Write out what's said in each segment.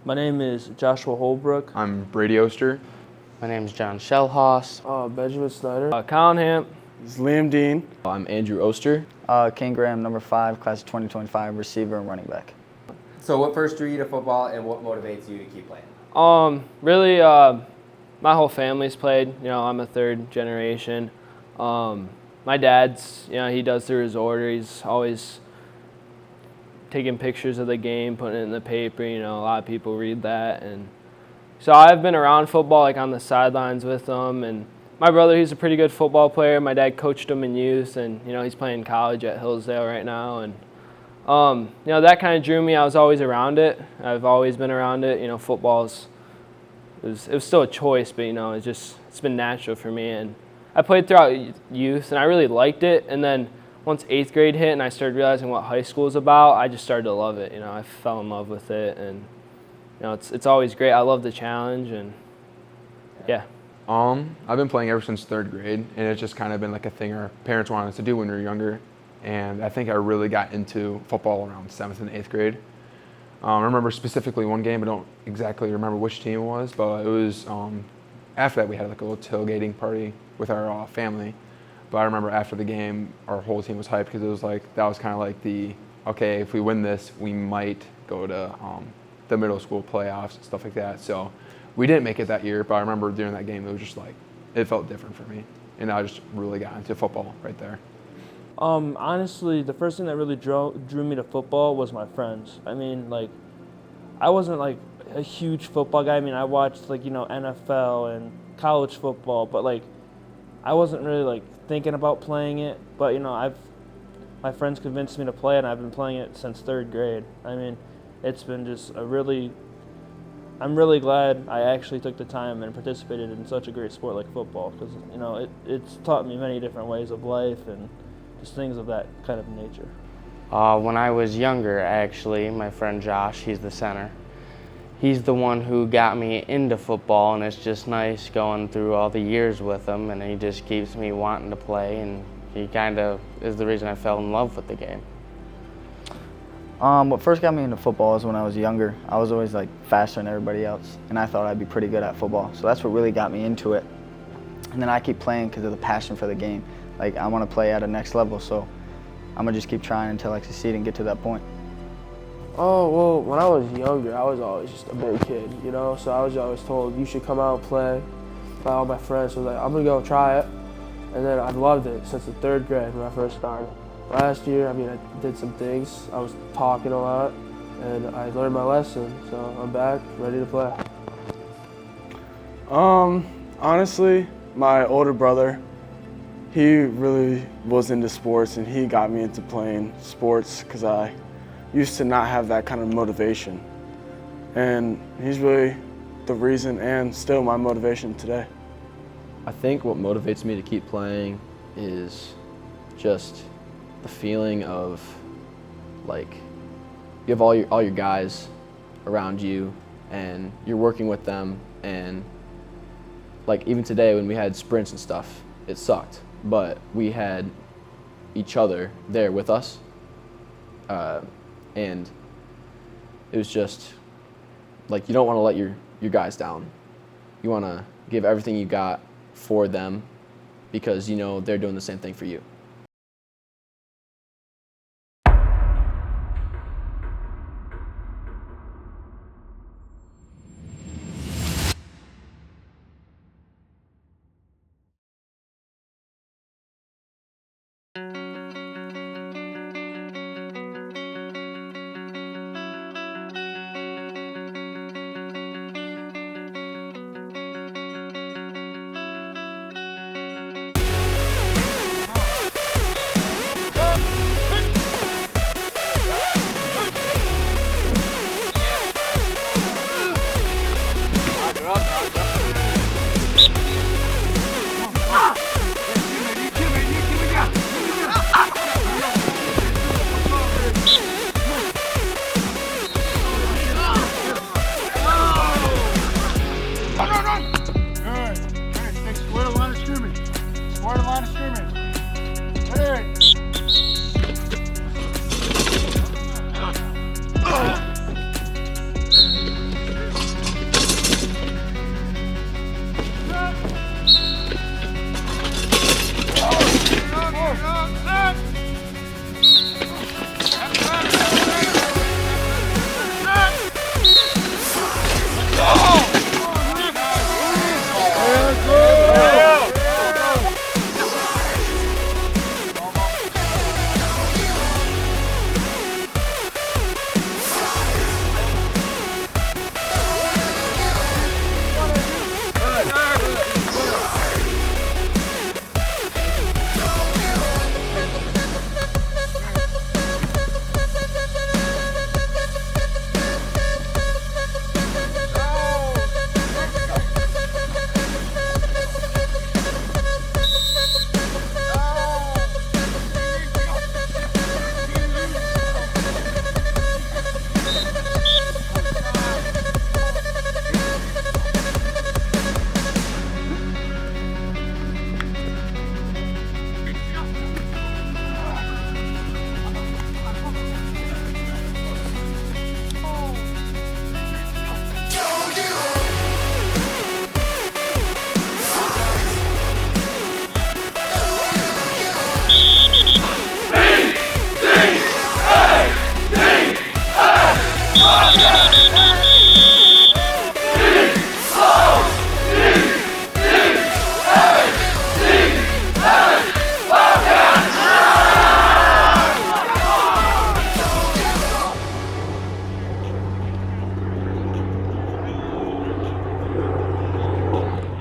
My name is Joshua Holbrook. I'm Brady Oster. My name's John Shellhoss. Benjamin Snyder. Colin Hamp. It's Liam Dean. I'm Andrew Oster. King Graham, number 5, class of 2025, receiver and running back. So what first drew you to football and what motivates you to keep playing? Really, my whole family's played. I'm a third generation. My dad's, he does through his order. He's always taking pictures of the game, putting it in the paper. A lot of people read that. And so I've been around football, like on the sidelines with them. And my brother, he's a pretty good football player. My dad coached him in youth, and, he's playing college at Hillsdale right now. And, that kind of drew me. I was always around it. I've always been around it. It was still a choice, but, it's been natural for me. And I played throughout youth, and I really liked it. And then once 8th grade hit and I started realizing what high school is about, I just started to love it. I fell in love with it. And, it's always great. I love the challenge, and, yeah. I've been playing ever since 3rd grade, and it's just kind of been like a thing our parents wanted us to do when we were younger. And I think I really got into football around 7th and 8th grade. I remember specifically one game. I don't exactly remember which team it was, but it was after that we had like a little tailgating party with our family. But I remember after the game, our whole team was hyped because it was like that was kind of like okay, if we win this, we might go to the middle school playoffs and stuff like that. So we didn't make it that year, but I remember during that game, it was just like it felt different for me, and I just really got into football right there. Honestly, the first thing that really drew me to football was my friends. I wasn't like a huge football guy. I watched NFL and college football, but I wasn't really thinking about playing it. But my friends convinced me to play it, and I've been playing it since 3rd grade. It's been just I'm really glad I actually took the time and participated in such a great sport like football, because it's taught me many different ways of life and just things of that kind of nature. When I was younger, actually, my friend Josh, he's the center. He's the one who got me into football, and it's just nice going through all the years with him, and he just keeps me wanting to play, and he kind of is the reason I fell in love with the game. What first got me into football is when I was younger. I was always faster than everybody else, and I thought I'd be pretty good at football. So that's what really got me into it. And then I keep playing because of the passion for the game. I want to play at a next level, so I'm going to just keep trying until I succeed and get to that point. Oh, well, when I was younger, I was always just a big kid, So I was always told, you should come out and play by all my friends. So I was like, I'm going to go try it. And then I loved it since the 3rd grade when I first started. Last year, I did some things. I was talking a lot, and I learned my lesson. So I'm back, ready to play. Honestly, my older brother, he really was into sports, and he got me into playing sports because I used to not have that kind of motivation. And he's really the reason and still my motivation today. I think what motivates me to keep playing is just the feeling of you have all your guys around you, and you're working with them, and even today when we had sprints and stuff, it sucked, but we had each other there with us, and it was just you don't want to let your guys down. You want to give everything you got for them because they're doing the same thing for you.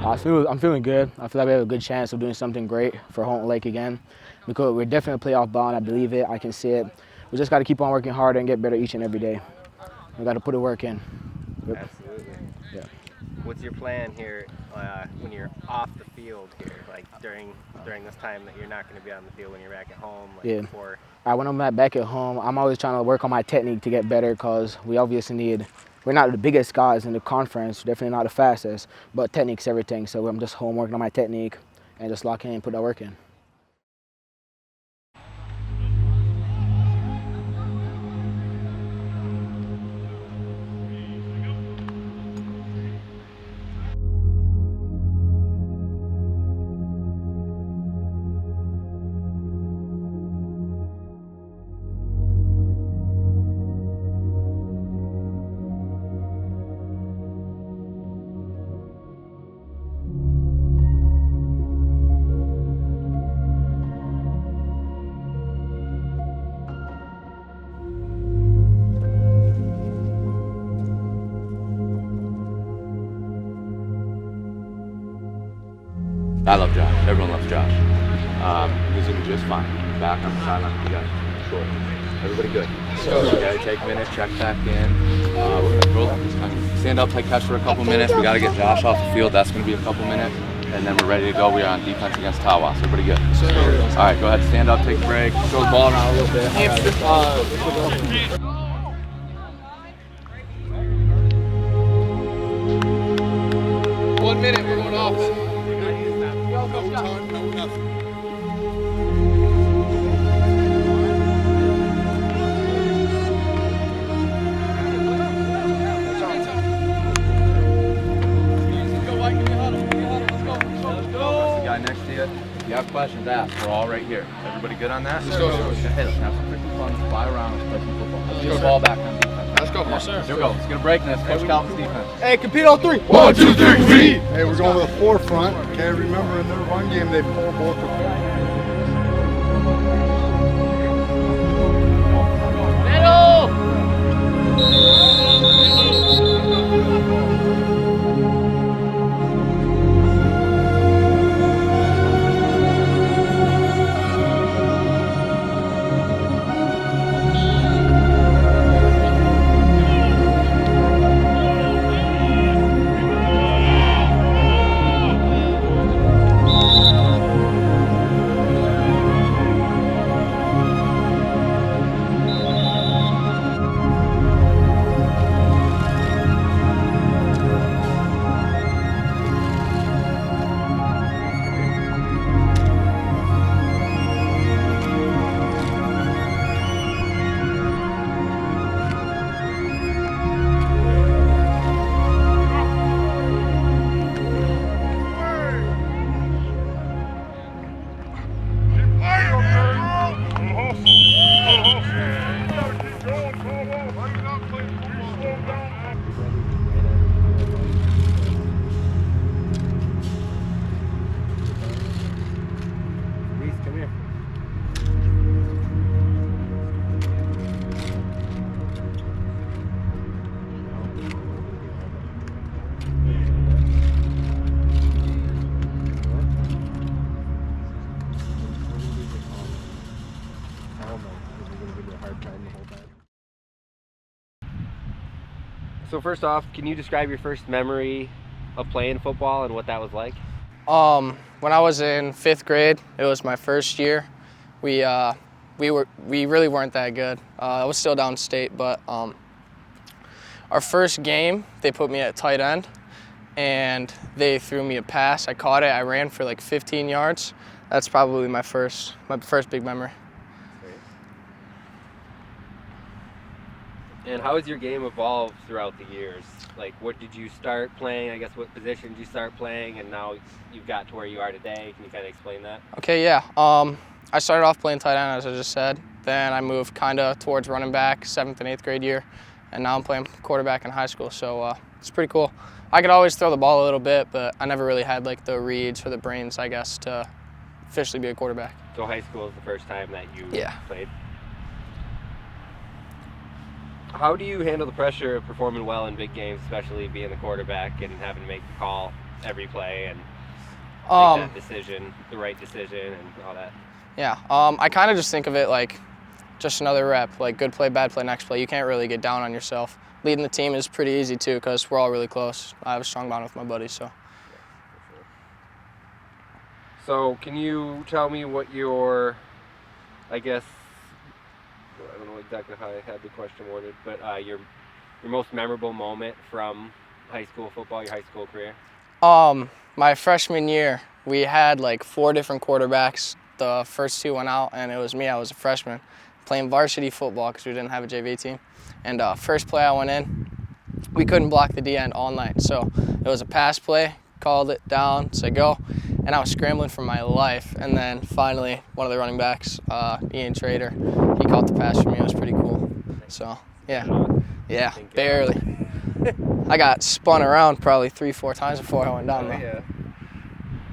I'm feeling good. I feel like we have a good chance of doing something great for Houghton Lake again, because we're definitely a playoff bound. I believe it. I can see it. We just got to keep on working harder and get better each and every day. We got to put the work in. Yep. Absolutely. Yeah. What's your plan here when you're off the field here, like during this time that you're not going to be on the field when you're back at home? Like Yeah. Before? When I'm back at home, I'm always trying to work on my technique to get better, because we obviously need. We're not the biggest guys in the conference, definitely not the fastest, but technique's everything. So I'm just home working on my technique and just lock in and put that work in. I love Josh. Everyone loves Josh. He's doing just fine. Back on the sideline. You guys. Sure. Everybody good. Okay, take a minute, check back in. We're gonna roll. Just kind of stand up, play catch for a couple minutes. We gotta get Josh off the field. That's gonna be a couple minutes. And then we're ready to go. We are on defense against Tawas. Everybody good? All right, go ahead, stand up, take a break. Throw the ball around a little bit. 1 minute, we're going offense. Next to you. If you have questions, ask. We're all right here. Everybody good on that? Let's go. Hey, let's have some freaking fun. Let's fly around. Let's play some football. Let's get the ball back on defense. Let's go. Yes, sir. Here we go. Let's get a break in this. Coach Calvin's defense. Hey, compete on 3. 1, 2, 3, feet. Hey, we're going with the forefront. Okay, remember in their run game, they pull both the So first off, can you describe your first memory of playing football and what that was like? When I was in 5th grade, it was my first year. We really weren't that good. I was still downstate, but our first game, they put me at tight end, and they threw me a pass. I caught it. I ran for like 15 yards. That's probably my first big memory. And how has your game evolved throughout the years? Like, what did you start playing? I guess what position did you start playing, and now you've got to where you are today? Can you kind of explain that? Okay, yeah. I started off playing tight end, as I just said. Then I moved kind of towards running back 7th and 8th grade year, and now I'm playing quarterback in high school. So it's pretty cool. I could always throw the ball a little bit, but I never really had like the reads or the brains, I guess, to officially be a quarterback. So high school is the first time that you played? How do you handle the pressure of performing well in big games, especially being the quarterback and having to make the call every play and make that decision, the right decision, and all that? Yeah, I kind of just think of it like just another rep, like good play, bad play, next play. You can't really get down on yourself. Leading the team is pretty easy too because we're all really close. I have a strong bond with my buddies, so. So can you tell me what your, I guess, I don't know exactly how I had the question worded, but your most memorable moment from high school football, your high school career? My freshman year, we had like 4 different quarterbacks. The first 2 went out, and it was me. I was a freshman playing varsity football because we didn't have a JV team. And first play I went in, we couldn't block the D end all night. So it was a pass play, called it down, said go, and I was scrambling for my life. And then finally, one of the running backs, Ian Trader, he caught the pass for me. It was pretty cool. So yeah, barely. I got spun around probably 3-4 times before I went down though.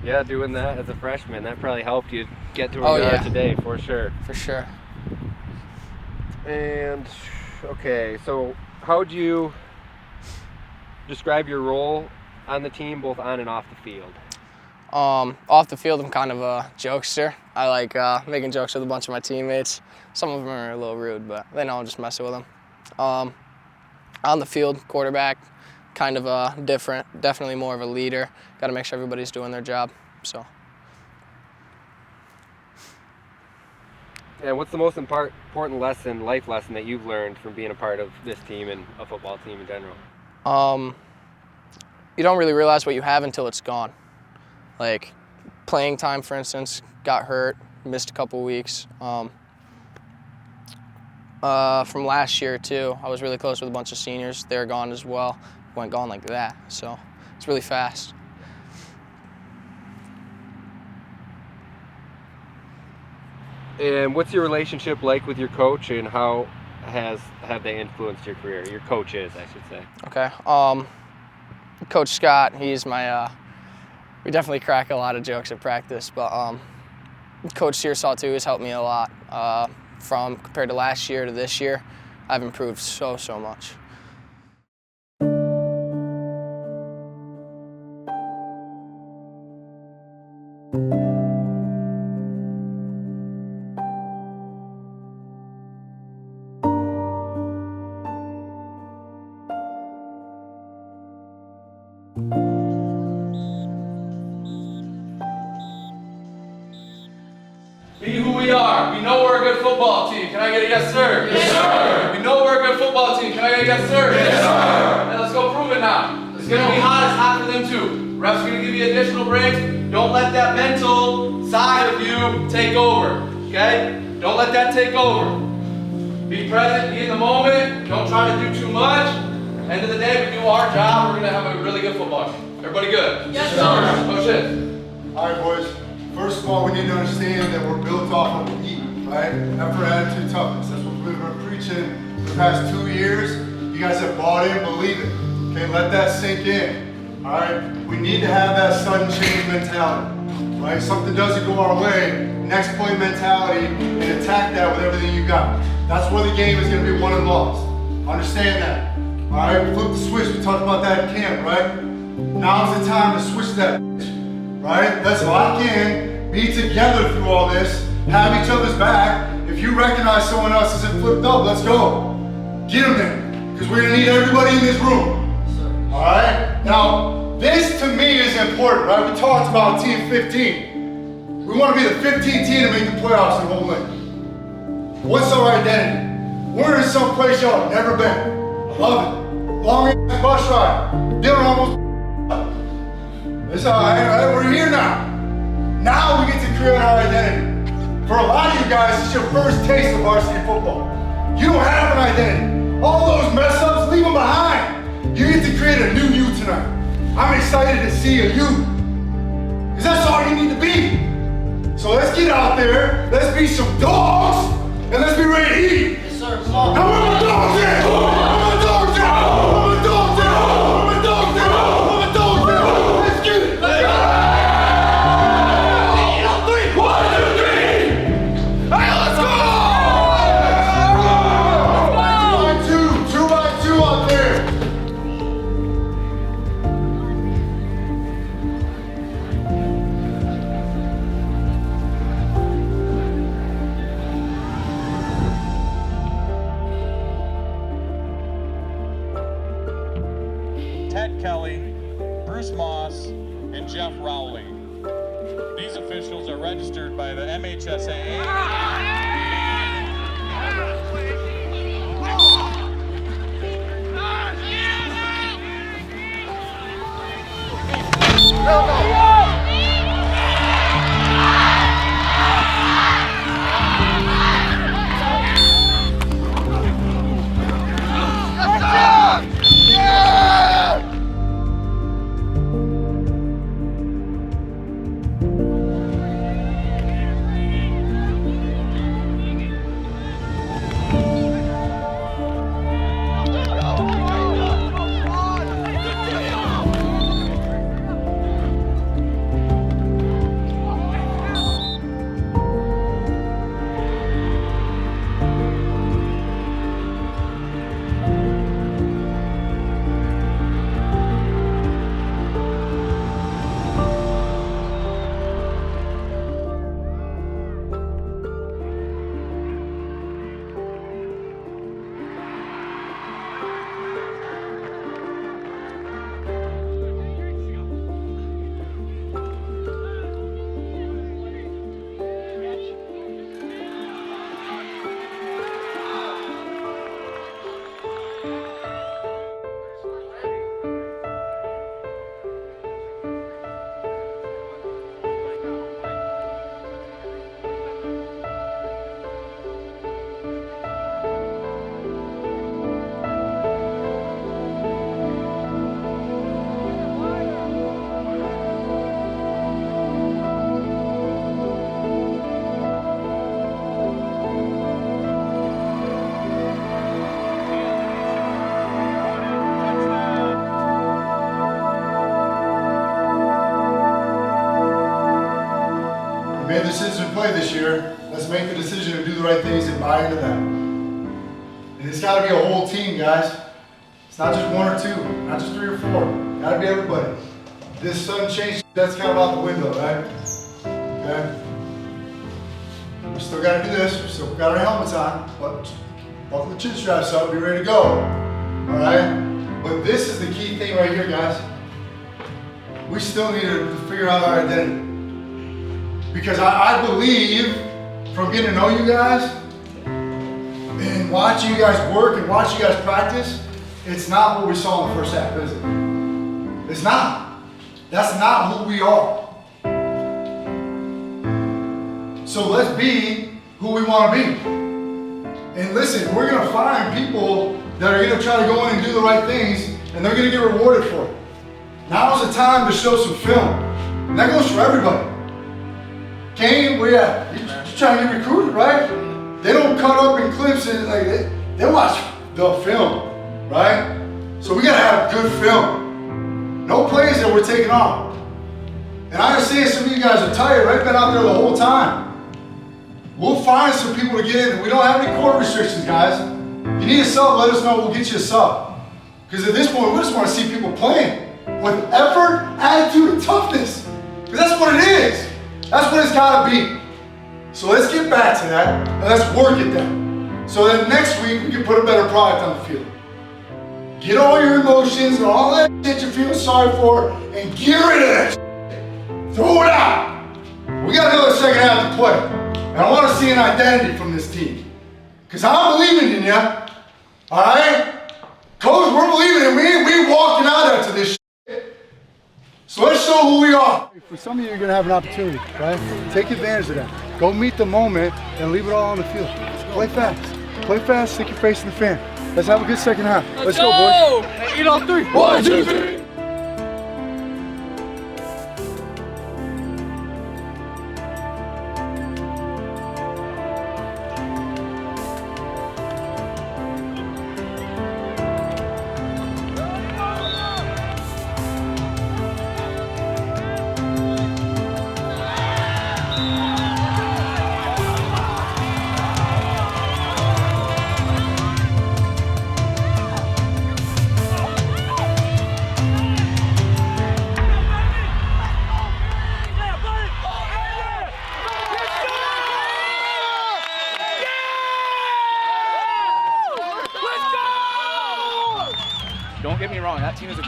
Yeah, doing that as a freshman, that probably helped you get to where you are today, for sure. For sure. And, okay, so how would you describe your role on the team, both on and off the field? Off the field, I'm kind of a jokester. I like making jokes with a bunch of my teammates. Some of them are a little rude, but they know I'm just messing with them. On the field, quarterback, kind of different, definitely more of a leader. Got to make sure everybody's doing their job. So. And what's the most important lesson, life lesson, that you've learned from being a part of this team and a football team in general? You don't really realize what you have until it's gone. Like playing time, for instance, got hurt, missed a couple weeks. From last year too, I was really close with a bunch of seniors. They're gone as well. Went gone like that, so it's really fast. And what's your relationship like with your coach, and how have they influenced your career? Your coaches, I should say. Okay. Coach Scott, he's my. We definitely crack a lot of jokes at practice, but Coach Searsaw too has helped me a lot. From compared to last year to this year, I've improved so much. Be who we are. We know we're a good football team. Can I get a yes, sir? Yes, sir. We know we're a good football team. Can I get a yes, sir? Yes, sir. And let's go prove it now. It's going to be hot. It's hot for them too. Ref's going to give you additional breaks. Don't let that mental side of you take over. Okay? Don't let that take over. Be present. Be in the moment. Don't try to do too much. End of the day, we do our job. We're going to have a really good football team. Everybody good? Yes, sir. Coach it. All right, boys. First of all, we need to understand that we're built off of E, right? Effort, attitude, toughness. That's what we've been preaching for the past 2 years. You guys have bought in, believe it. Okay, let that sink in. All right? We need to have that sudden change mentality, right? Something doesn't go our way, next play mentality, and attack that with everything you got. That's where the game is going to be won and lost. Understand that. All right? Flip the switch. We talked about that in camp, right? Now's the time to switch that. Right? Let's lock in, be together through all this, have each other's back. If you recognize someone else isn't flipped up, let's go. Get them there, because we're gonna need everybody in this room. All right? Now, this to me is important, right? We talked about Team 15. We want to be the 15th team to make the playoffs in Houghton Lake. What's our identity? We're in some place y'all have never been. I love it. Long bus ride. Dinner almost. It's all right, we're here now. Now we get to create our identity. For a lot of you guys, it's your first taste of varsity football. You don't have an identity. All those mess ups, leave them behind. You get to create a new you tonight. I'm excited to see a you. Because that's all you need to be. So let's get out there, let's be some dogs, and let's be ready to eat. Yes, sir. Come on. Now where my dogs at? Where my dogs at? Where my dogs at? Where my dogs at? Where my dogs at? Let's get it. Let's go. 1, 2, 3. Hey, let's go. 2 by 2 out there. Ted Kelly, Bruce Moss, and Jeff Rowley. These officials are registered by the MHSAA. We made the decision to play this year. Let's make the decision to do the right things and buy into that. And it's got to be a whole team, guys. It's not just one or two, not just three or four. Got to be everybody. This sudden change, that's kind of out the window, right? Okay? We still got to do this. We still got our helmets on, but buckle the chin straps up, be ready to go. All right? But this is the key thing right here, guys. We still need to figure out our identity. Because I believe, from getting to know you guys, and watching you guys work and watching you guys practice, it's not what we saw in the first half, is it? It's not. That's not who we are. So let's be who we want to be. And listen, we're going to find people that are going to try to go in and do the right things, and they're going to get rewarded for it. Now's the time to show some film. And that goes for everybody. Kane, where you at? You're trying to get recruited, right? They don't cut up in clips and like they watch the film, right? So we gotta have good film. No plays that we're taking off. And I understand some of you guys are tired, right? Been out there the whole time. We'll find some people to get in. We don't have any court restrictions, guys. If you need a sub, let us know. We'll get you a sub. Because at this point, we just want to see people playing with effort, attitude, and toughness. Because that's what it is. That's what it's got to be. So let's get back to that, and let's work at that. So that next week, we can put a better product on the field. Get all your emotions and all that shit you're feeling sorry for, and get rid of that shit. Throw it out. We got another second half to play. And I want to see an identity from this team. Because I'm believing in you. All right? Coach, we're believing in me. We walking out after this shit. So let's show who we are. For some of you, you're going to have an opportunity, right? Take advantage of that. Go meet the moment and leave it all on the field. Play fast. Play fast, stick your face in the fan. Let's have a good second half. Let's go, boys. 8 on 3. 1, 2, 3.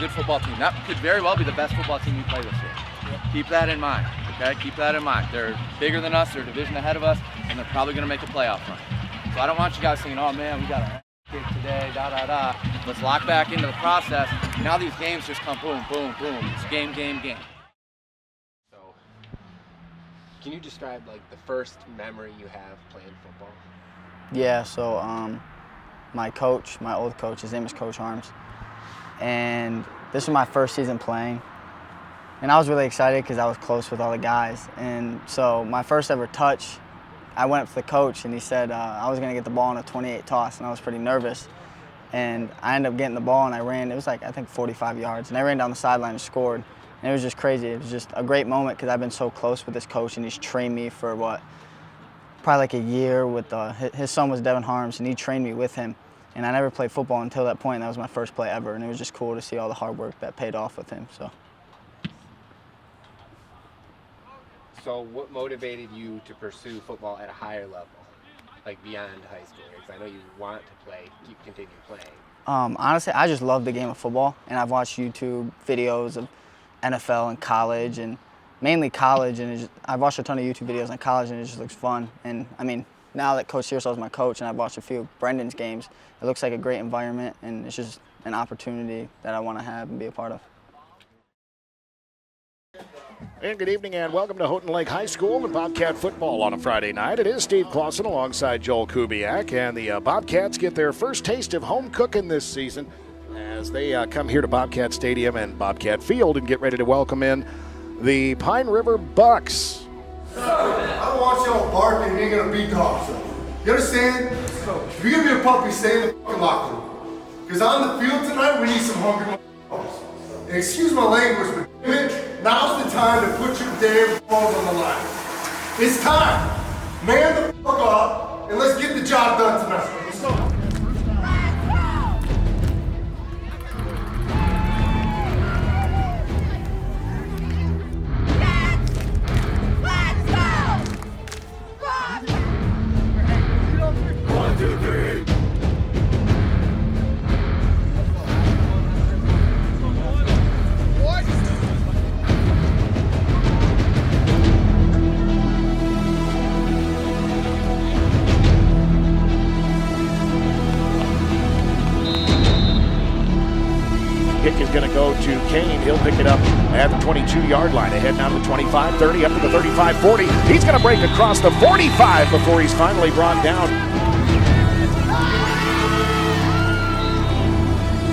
good football team. That could very well be the best football team you play this year. Yep. Keep that in mind, okay? Keep that in mind. They're bigger than us, they're a division ahead of us, and they're probably gonna make a playoff run. So I don't want you guys thinking, oh man, we got a kick today, da-da-da. Let's lock back into the process. Now these games just come boom, boom, boom. It's game, game, game. So, can you describe like the first memory you have playing football? Yeah, so my coach, my old coach, his name is Coach Harms, and this was my first season playing. And I was really excited because I was close with all the guys. And so my first ever touch, I went up to the coach and he said I was going to get the ball on a 28 toss, and I was pretty nervous. And I ended up getting the ball, and I ran, it was like I think 45 yards, and I ran down the sideline and scored. And it was just crazy. It was just a great moment because I've been so close with this coach, and he's trained me for probably like a year with, his son was Devin Harms, and he trained me with him. And I never played football until that point, and that was my first play ever, and it was just cool to see all the hard work that paid off with him. So what motivated you to pursue football at a higher level, like beyond high school? Because I know you want to play, continue playing. Honestly, I just love the game of football, and I've watched YouTube videos of NFL and college, and mainly college, and I've watched a ton of YouTube videos on college, and it just looks fun. And I mean, now that Coach Searsow is my coach, and I've watched a few of Brendan's games, it looks like a great environment, and it's just an opportunity that I want to have and be a part of. And good evening and welcome to Houghton Lake High School and Bobcat football on a Friday night. It is Steve Clausen alongside Joel Kubiak, and the Bobcats get their first taste of home cooking this season as they come here to Bobcat Stadium and Bobcat Field and get ready to welcome in the Pine River Bucks. I don't want y'all barking and you're gonna beat dogs. You understand? If you're gonna be a puppy, stay in the fucking locker room. Because on the field tonight, we need some hungry motherfuckers. And excuse my language, but damn it, now's the time to put your damn balls on the line. It's time. Man the fuck up and let's get the job done tonight. Let's go. Kick is going to go to Kane. He'll pick it up at the 22-yard line. Ahead now to the 25, 30, up to the 35, 40. He's going to break across the 45 before he's finally brought down.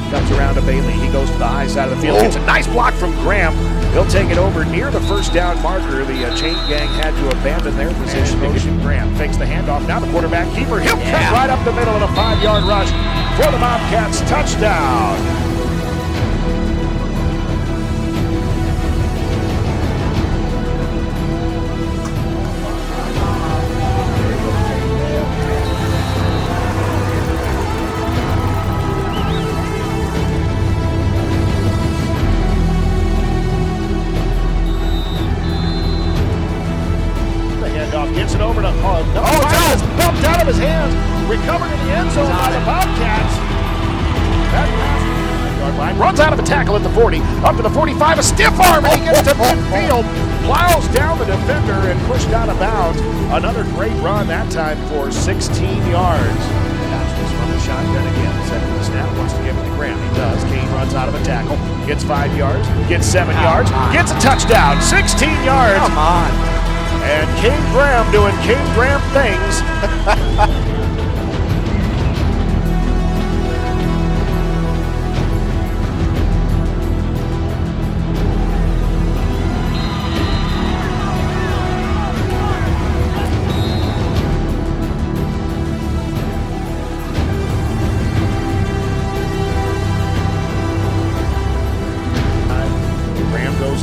Cuts around to Bailey. He goes to the high side of the field. Gets a nice block from Graham. He'll take it over near the first down marker. The chain gang had to abandon their position. Motion Graham fakes the handoff. Now the quarterback keeper. He'll cut right up the middle of a 5-yard rush for the Bobcats. Touchdown. Gets it over to it's bumped out of his hands. Recovered in the end zone by the Bobcats. That last line runs out of a tackle at the 40, up to the 45, a stiff arm, and he gets to midfield, plows down the defender and pushed out of bounds. Another great run, that time for 16 yards. That's from the shotgun again. Second the snap, wants to give it to Graham. He does. Kane runs out of a tackle, gets 5 yards, gets 7 yards, gets a touchdown, 16 yards. Come on. And Kane Graham doing Kane Graham things.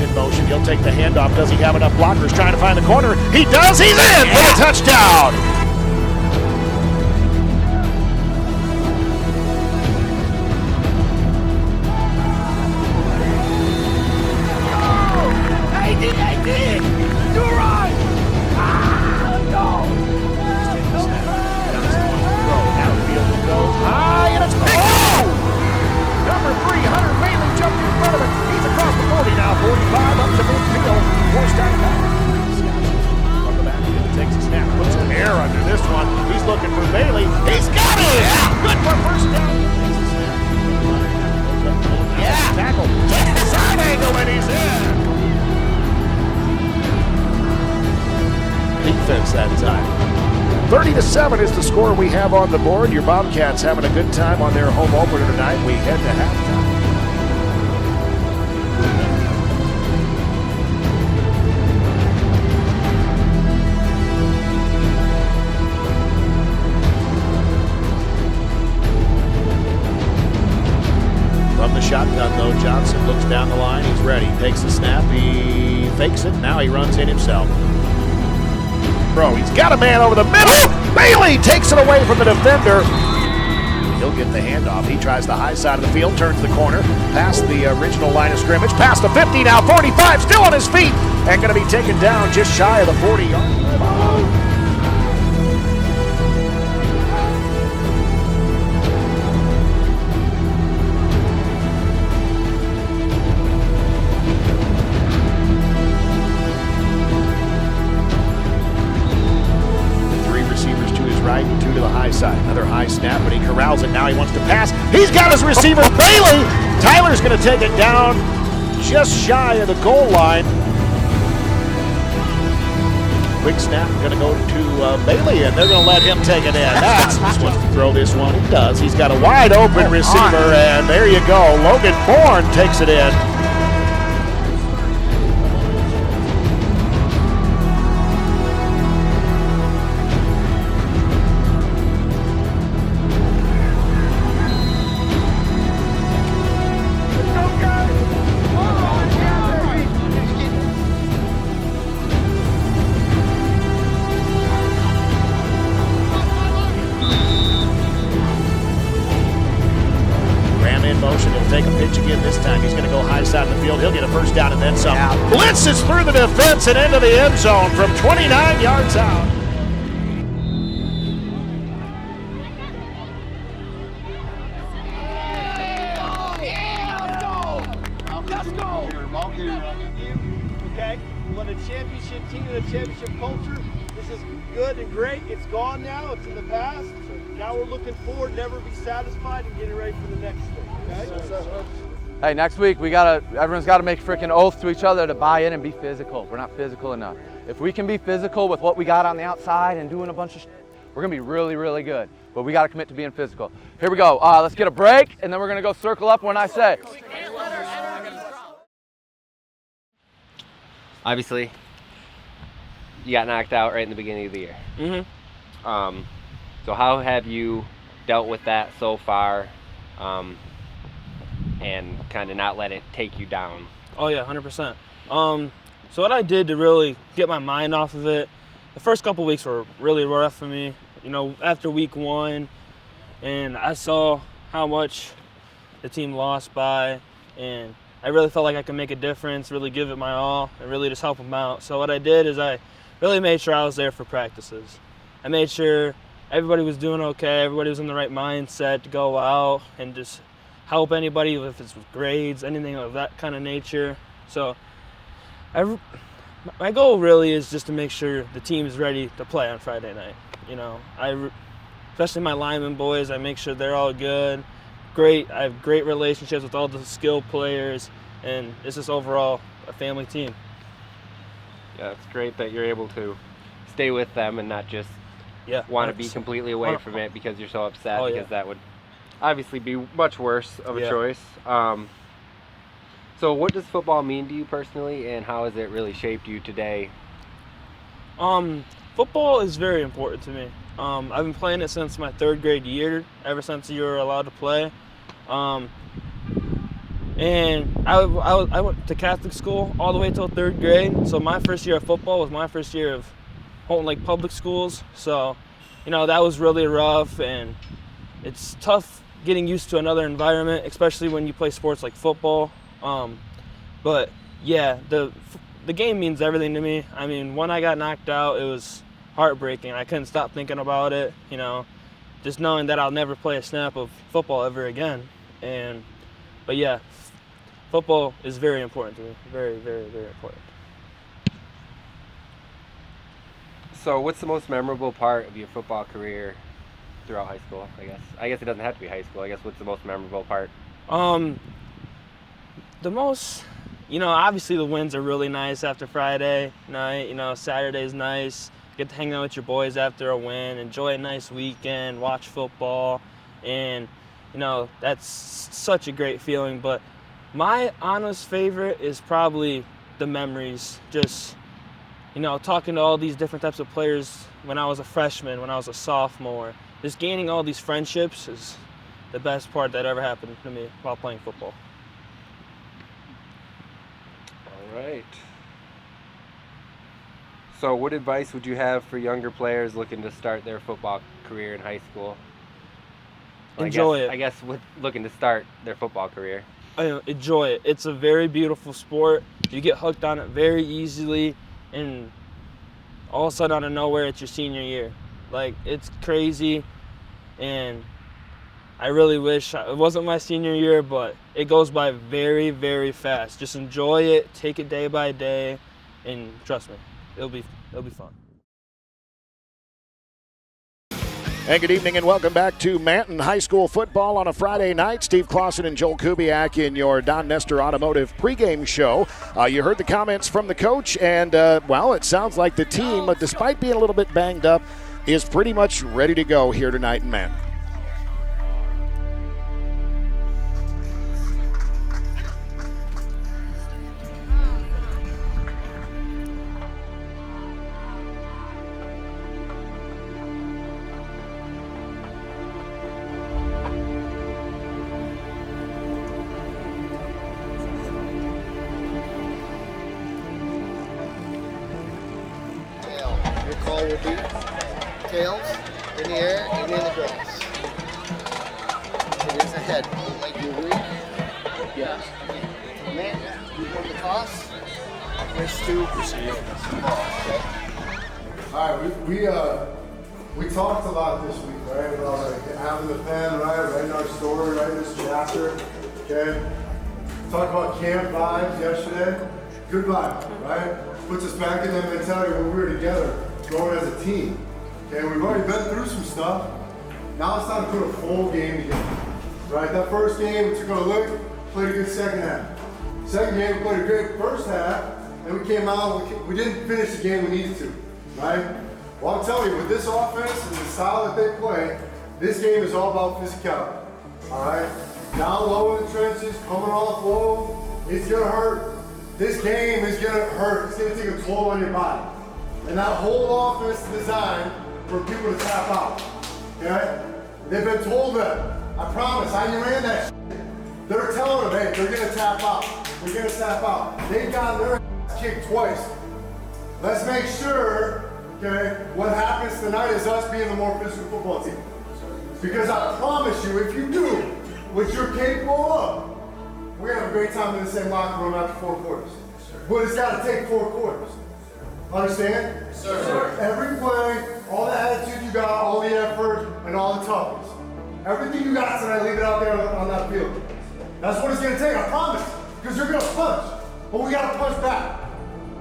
In motion, he'll take the handoff. Does he have enough blockers? Trying to find the corner. He does. He's in for a touchdown. I did. You're right. No. Now the field goes high, and it's big. Number 3, Hunter Bailey jumped in front. 30-7 is the score we have on the board. Your Bobcats having a good time on their home opener tonight. We head to halftime. From the shotgun, though, Johnson looks down the line. He's ready. Takes the snap. He fakes it. Now he runs in himself. He's got a man over the middle. Bailey takes it away from the defender. He'll get the handoff. He tries the high side of the field, turns the corner, past the original line of scrimmage, past the 50, now 45, still on his feet, and going to be taken down just shy of the 40-yard line. Right, two to the high side. Another high snap, but he corrals it. Now he wants to pass. He's got his receiver, Bailey. Tyler's going to take it down just shy of the goal line. Quick snap, going to go to Bailey, and they're going to let him take it in. That's just wants to throw this one. He does. He's got a wide open receiver, and there you go. Logan Bourne takes it in. Motion. He'll take a pitch again this time. He's going to go high side of the field. He'll get a first down and then some. Blitzes through the defense and into the end zone from 29 yards out. Let's go. Okay, we want a championship team and a championship culture. This is good and great. It's gone now. It's in the past. Now we're looking forward, never be satisfied, and getting ready for the next thing. Okay? Hey, next week everyone's got to make freaking oath to each other to buy in and be physical. We're not physical enough. If we can be physical with what we got on the outside and doing a bunch of we're gonna be really, really good. But we got to commit to being physical. Here we go. Let's get a break, and then we're gonna go circle up when I say. Obviously, you got knocked out right in the beginning of the year. Mm-hmm. So how have you dealt with that so far, and kind of not let it take you down? Oh yeah, 100%. So what I did to really get my mind off of it, the first couple weeks were really rough for me. You know, after week 1, and I saw how much the team lost by, and I really felt like I could make a difference, really give it my all, and really just help them out. So what I did is I really made sure I was there for practices. I made sure everybody was doing okay, everybody was in the right mindset to go out and just help anybody, if it's with grades, anything of that kind of nature. So my goal really is just to make sure the team is ready to play on Friday night. You know, especially my lineman boys, I make sure they're all good. I have great relationships with all the skilled players, and it's just overall a family team. Yeah, it's great that you're able to stay with them and not just want to be completely away from it because you're so upset, because that would obviously be much worse of a choice. So what does football mean to you personally, and how has it really shaped you today? Football is very important to me. I've been playing it since my 3rd grade year, ever since you were allowed to play. And I went to Catholic school all the way till 3rd grade. So my first year of football was my first year of Houghton Lake Public Schools. So, you know, that was really rough, and it's tough getting used to another environment, especially when you play sports like football. But yeah, the game means everything to me. I mean, when I got knocked out, it was heartbreaking. I couldn't stop thinking about it, you know, just knowing that I'll never play a snap of football ever again. But yeah, football is very important to me. Very, very, very important. So what's the most memorable part of your football career throughout high school, I guess? I guess it doesn't have to be high school. I guess what's the most memorable part? The most, you know, obviously the wins are really nice after Friday night. You know, Saturday's nice. get to hang out with your boys after a win, enjoy a nice weekend, watch football, and, you know, that's such a great feeling. But my honest favorite is probably the memories, just, you know, talking to all these different types of players when I was a freshman, when I was a sophomore. Just gaining all these friendships is the best part that ever happened to me while playing football. All right. So what advice would you have for younger players looking to start their football career in high school? Enjoy it. I guess with looking to start their football career. Enjoy it. It's a very beautiful sport. You get hooked on it very easily, and all of a sudden out of nowhere it's your senior year. Like, it's crazy, and I really wish it wasn't my senior year, but it goes by very, very fast. Just enjoy it, take it day by day, and trust me, it'll be fun. And good evening and welcome back to Manton High School football on a Friday night. Steve Clausen and Joel Kubiak in your Don Nestor Automotive pregame show. You heard the comments from the coach, and, well, it sounds like the team, despite being a little bit banged up, is pretty much ready to go here tonight in Manton. Your call will be tails in the air and in the grass. It is ahead. It might be weak. Yes. Man, you won the toss. Race 2. Okay. All right, we talked a lot this week, right? About like having the pen, right? Writing our story, writing this chapter. Okay. Talked about camp vibes yesterday. Good vibes, right? Puts us back in that mentality when we were together, growing as a team. Okay, we've already been through some stuff. Now it's time to put a full game together. Right? That first game, we took a look, played a good second half. Second game, we played a great first half, and we came out, we didn't finish the game we needed to. Right? Well, I'm telling you, with this offense and the style that they play, this game is all about physicality. All right? Down low in the trenches, coming off low, it's gonna hurt. This game is gonna hurt. It's gonna take a toll on your body. And that whole offense is designed for people to tap out. Okay? They've been told that. I promise, I ran that shit. They're telling them, hey, they're gonna tap out. They're gonna tap out. They've gotten their ass kicked twice. Let's make sure, okay, what happens tonight is us being the more physical football team. Because I promise you, if you do what you're capable of, we're gonna have a great time in the same locker room after 4 quarters. But it's gotta take 4 quarters. Understand? Yes, sir. Every play, all the attitude you got, all the effort, and all the toughness. Everything you got tonight, leave it out there on that field. That's what it's gonna take, I promise. Because you're gonna punch, but we gotta punch back.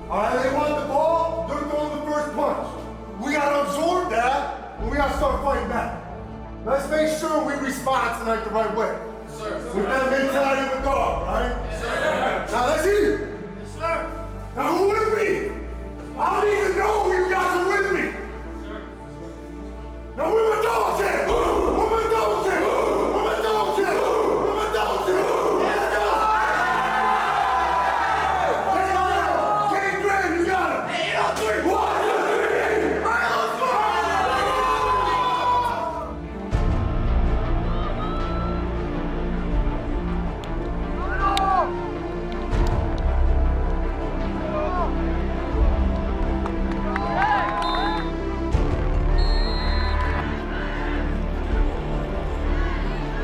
All right, they want the ball, they're throwing the first punch. We gotta absorb that, and we gotta start fighting back. Let's make sure we respond tonight the right way. With that mentality of a dog, right? Yes, sir. Now let's eat it. Yes, sir. Now who with me? I don't even know who you guys are with me. Yes, sir. Now we're my dog team. We're my dog team. We're my dog team. We're my dog team. Let's go. Game Graham, you got him. 8 on 3. 1, 2, 3. All right, let's go.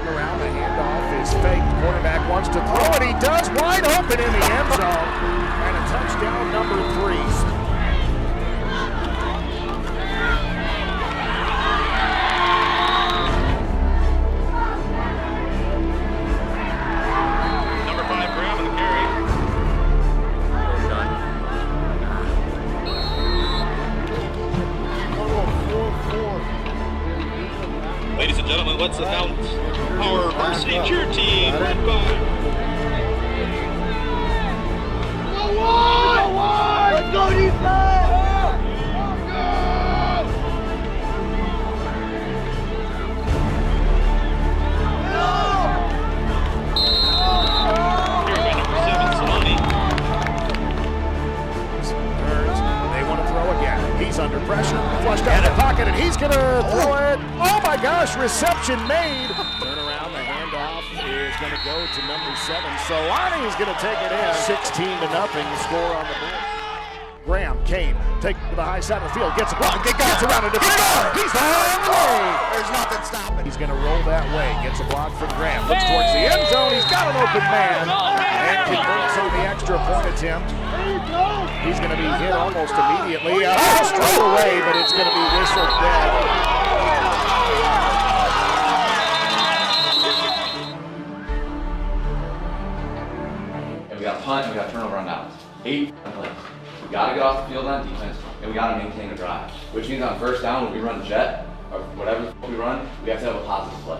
Around the handoff is fake. Quarterback wants to throw it. He does. Wide open in the end zone. And a touchdown, number 3. Ladies and gentlemen, let's announce our varsity cheer team led by. Let's go, defense! pressure, flushed out of the pocket, and he's gonna throw it. Oh my gosh, reception made. Turn around, the handoff is gonna go to number 7. Solani is gonna take it in. 16-0, the score on the board. Graham, Kane, take to the high side of the field, gets a block, gets around a defender. He's away. There's nothing stopping. He's gonna roll that way, gets a block from Graham, looks towards the end zone, he's got an open man, and converts on the extra point attempt. He's gonna be hit almost immediately, straight away, but it's gonna be whistled dead. And we got a punt and we got turnover on downs. 8 plays. We got to get off the field on defense and we got to maintain a drive. Which means on first down when we run jet or whatever we run, we have to have a positive play.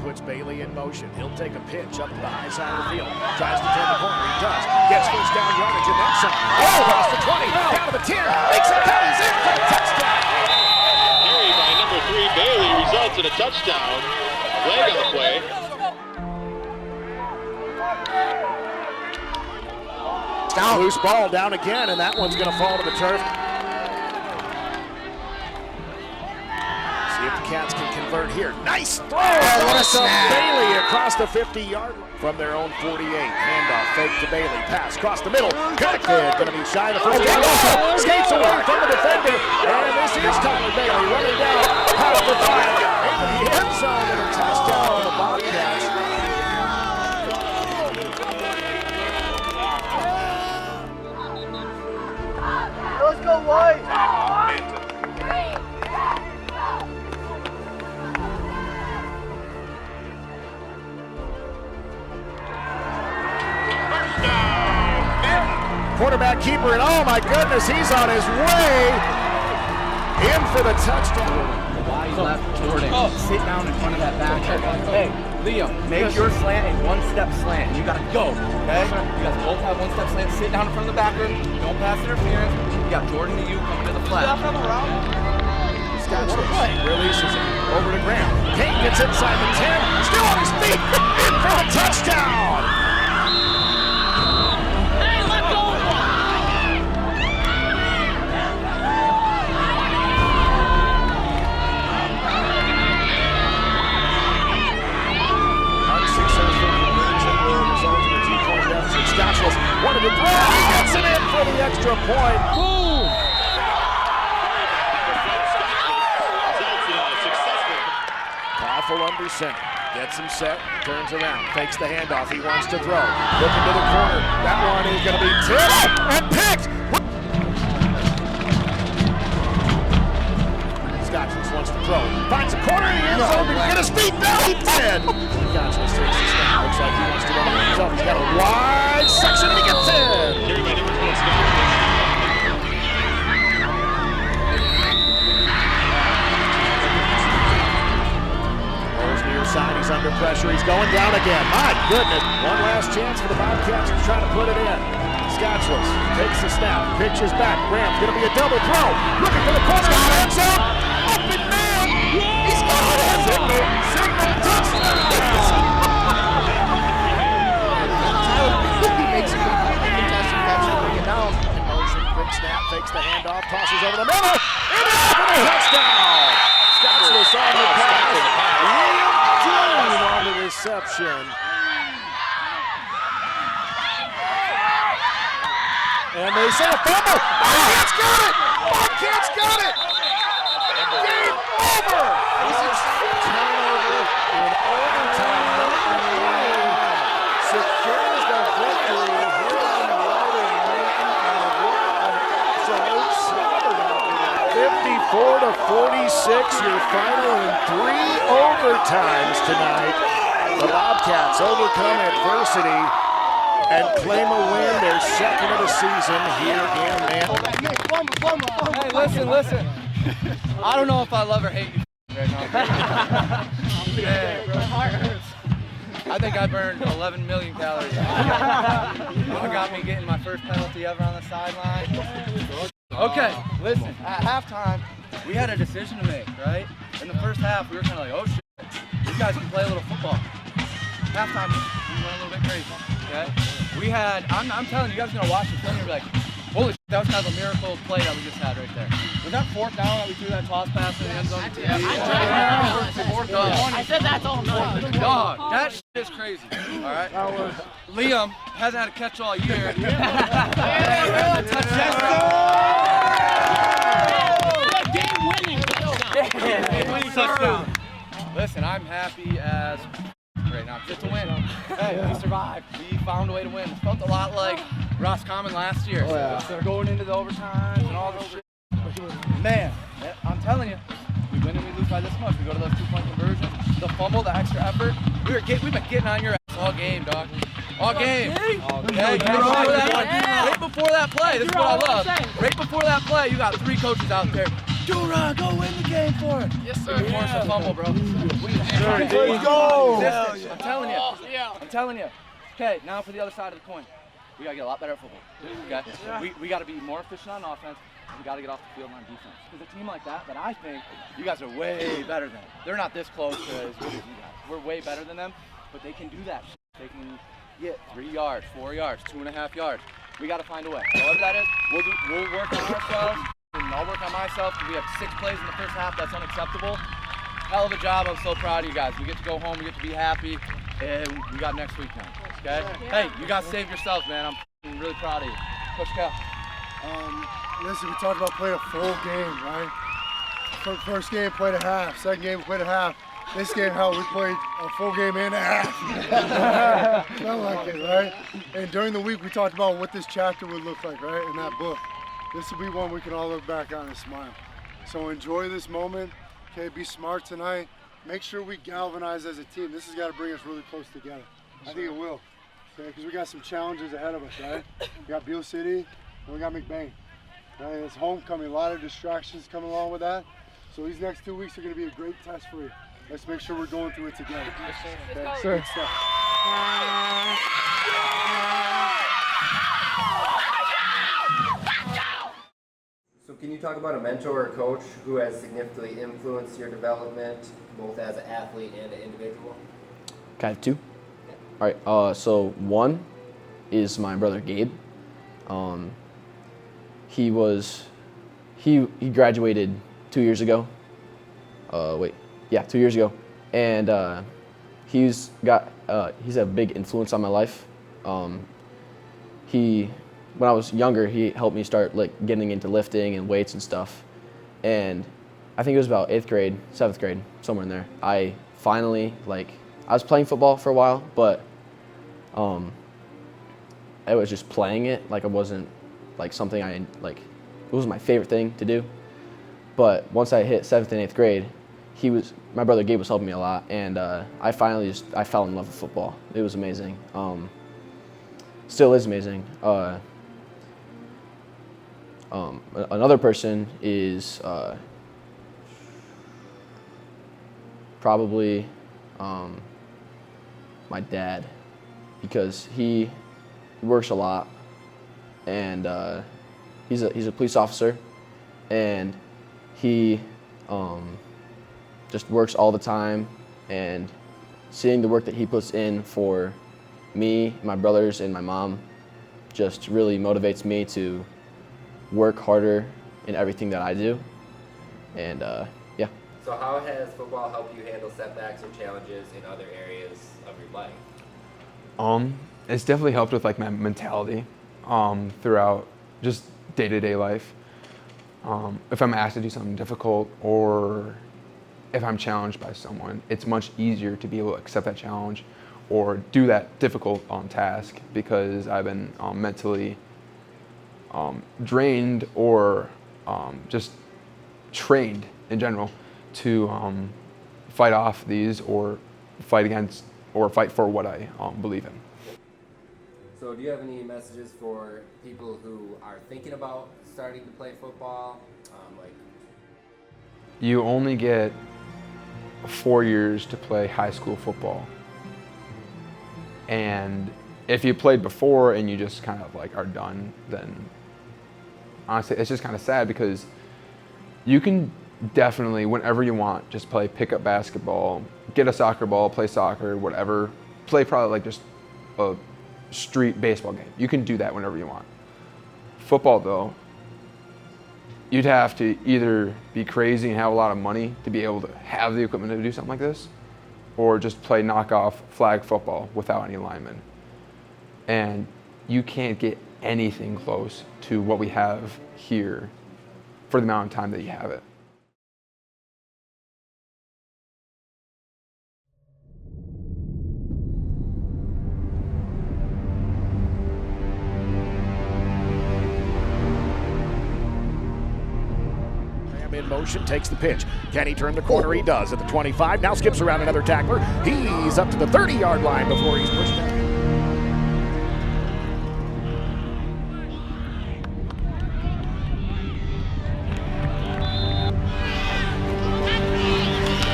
Puts Bailey in motion. He'll take a pitch up to the high side of the field. Tries to turn the corner. He does. Gets first down yardage and then some. Across the 20. Down to the 10. Makes it count. He's in for a touchdown. Carry by number 3 Bailey results in a touchdown. Flag on the play. Down. Loose ball down again, and that one's going to fall to the turf. See if the Cats can convert here. Nice throw! What a snap! Bailey across the 50-yard line from their own 48. Handoff, fake to Bailey. Pass across the middle. Connected. Going to be shy of the first down. Skates away from the defender. And this is Tyler Bailey running down past the 5. Into the end zone and a touchdown on the Bobcats. Let's go White! Quarterback keeper, and oh my goodness, he's on his way in for the touchdown. Wide left, Jordan. Sit down in front of that back. Hey, Leo, make your slant a one-step slant. You gotta go, okay? You guys both have one-step slant. Sit down in front of the backer. Don't pass interference. You got Jordan and you coming to the flat. Scott releases it over to Graham. Kane gets inside the 10. Still on his feet. In for a touchdown. Wanted to throw, he gets it in for the extra point. Boom! Powerful under center. Gets him set, turns around, fakes the handoff. He wants to throw. Looking to the corner. That one is going to be tipped and picked. Scotchlis wants to throw. Finds a corner in the end zone to get his feet down. He did. Scotchlis takes the snap. Looks like he wants to run it himself. He's got a wide section and he gets in. Near side, he's under pressure. He's going down again. My goodness. One last chance for the Bobcats to try to put it in. Scotchlis takes the snap, pitches back. Graham's going to be a double throw. Looking for the corner. End zone. Open man. He's got it. Signal. Touchdown. He makes a good contested catch and bring it down. In motion, quick snap, fakes the handoff, tosses over the middle. And for the touchdown. Scotchlis on the pass. On the reception. And they say a fumble. Bobcats got it. Bobcats got it. Game over. This is turnover in overtime. Secures the victory here on the Houghton and what an absolute slaughter. 54-46, your final in 3 overtimes tonight. The Bobcats overcome adversity and claim a win, their second of the season here in Manhattan. Hey, listen. I don't know if I love or hate you right now. Yeah, my heart hurts. I think I burned 11 million calories. You got me getting my first penalty ever on the sideline. Okay, listen, at halftime, we had a decision to make, right? In the first half, we were kind of like, oh shit, these guys can play a little football. Halftime, we went a little bit crazy, okay? We had, I'm telling you, you guys are gonna watch the film and be like, holy shit, that was kind of a miracle play that we just had right there. Was that fourth down that we threw that toss pass in the end zone? I said that's all no. Dog, that shit is crazy, all right? Liam hasn't had a catch all year. Touchdown. Listen, I'm happy as right now. Just to win. Hey, we survived. We found a way to win. It felt a lot like Roscommon last year. Oh, yeah. Instead of going into the overtimes and all this shit. Man, I'm telling you, we win and we lose by this much. We go to those 2-point conversions. The fumble, the extra effort. We've been getting on your ass all game, dog. All game. Right before that play, this is what I love. Right before that play, you got 3 coaches out there. Dura, go win the game for it. Yes, sir. Force a fumble, bro. Let's go. I'm telling you. I'm telling you. Okay, now for the other side of the coin. We gotta get a lot better at football. Okay. We gotta be more efficient on offense. We gotta get off the field on defense. Because a team like that I think you guys are way better than. They're not this close to as good as you guys. We're way better than them, but they can do that shit. They can get 3 yards, 4 yards, 2.5 yards. We gotta find a way. However that is, we'll work on ourselves. And I'll work on myself. We have 6 plays in the first half. That's unacceptable. Hell of a job. I'm so proud of you guys. We get to go home. We get to be happy. And we got next week now. Okay? Hey, you guys saved yourselves, man. I'm really proud of you. Coach Cal. Listen, we talked about playing a full game, right? First game, played a half. Second game, played a half. This game, hell, we played a full game and a half. Felt like it, right? And during the week, we talked about what this chapter would look like, right, in that book. This will be one we can all look back on and smile. So enjoy this moment. Okay, be smart tonight. Make sure we galvanize as a team. This has got to bring us really close together. I think it will. Okay, because we got some challenges ahead of us, right? We got Beale City and we got McBain. Right? It's homecoming. A lot of distractions coming along with that. So these next 2 weeks are going to be a great test for you. Let's make sure we're going through it together. Okay? Sure. Good stuff. So can you talk about a mentor or coach who has significantly influenced your development, both as an athlete and an individual? Can I have 2? All right, so one is my brother Gabe. He graduated 2 years ago. 2 years ago. And he's a big influence on my life. When I was younger, he helped me start getting into lifting and weights and stuff. And I think it was about 8th grade, 7th grade, somewhere in there. I finally, I was playing football for a while, but I was just playing it. It wasn't something it wasn't my favorite thing to do. But once I hit 7th and 8th grade, my brother Gabe was helping me a lot, and I fell in love with football. It was amazing. Still is amazing. Another person is probably my dad, because he works a lot, and he's a police officer, and he just works all the time, and seeing the work that he puts in for me, my brothers, and my mom just really motivates me to work harder in everything that I do. And yeah. So how has football helped you handle setbacks or challenges in other areas of your life? It's definitely helped with my mentality throughout just day-to-day life. If I'm asked to do something difficult, or if I'm challenged by someone, it's much easier to be able to accept that challenge or do that difficult task, because I've been mentally drained or just trained in general to fight off these, or fight against, or fight for what I believe in. So do you have any messages for people who are thinking about starting to play football? You only get 4 years to play high school football. And if you played before and you just kind of are done, then honestly, it's just kind of sad because you can definitely, whenever you want, just play pickup basketball, get a soccer ball, play soccer, whatever. Play probably like just a street baseball game. You can do that whenever you want. Football, though, you'd have to either be crazy and have a lot of money to be able to have the equipment to do something like this, or just play knockoff flag football without any linemen. And you can't get anything close to what we have here for the amount of time that you have it. In motion, takes the pitch. Can he turn the corner? He does at the 25. Now skips around another tackler. He's up to the 30-yard line before he's pushed out.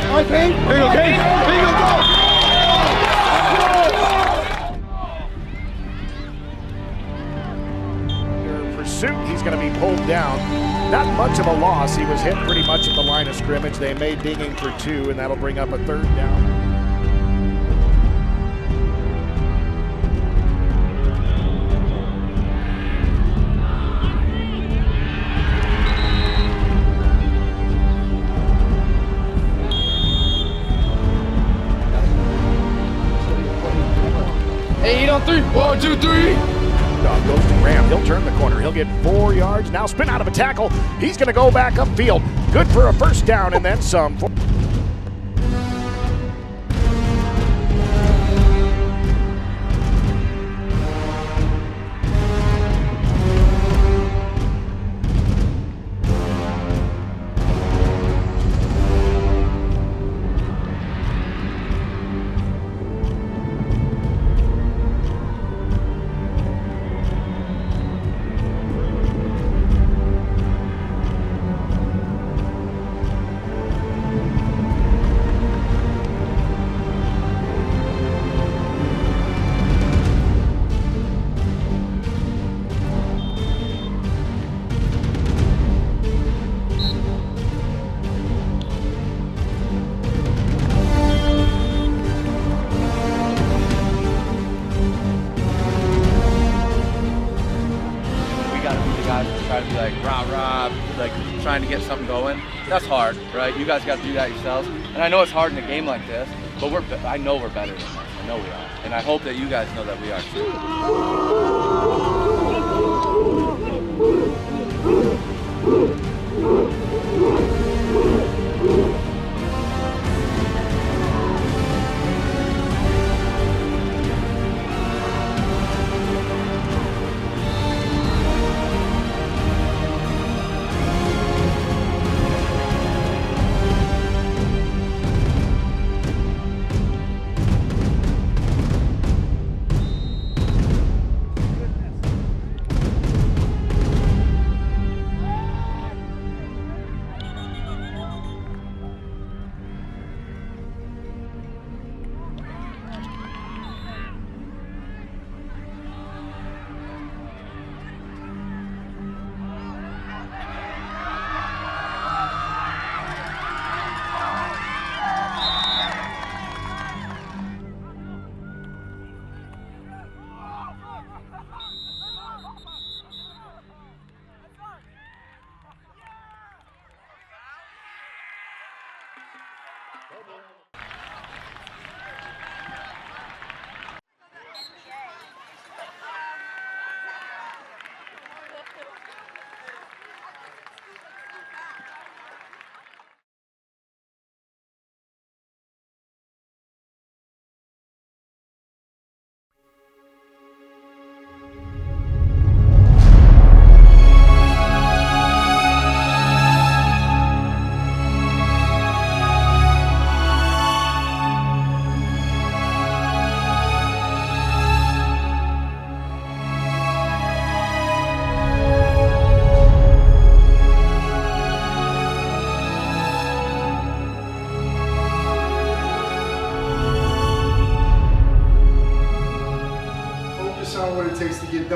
All right, Kane. There you go, Kane. There you go. Pursuit, he's going to be pulled down. Not much of a loss. He was hit pretty much at the line of scrimmage. They made dinging for 2, and that'll bring up a 3rd down. Hey, 8 on 3. 1, 2, 3. Dog goes to Graham. He'll turn the corner. He'll get 4 yards. Now spin out of a tackle. He's going to go back upfield. Good for a 1st down and then some. Try to be like rah, like trying to get something going. That's hard, right? You guys got to do that yourselves. And I know it's hard in a game like this, but I know we're better than that. I know we are. And I hope that you guys know that we are too.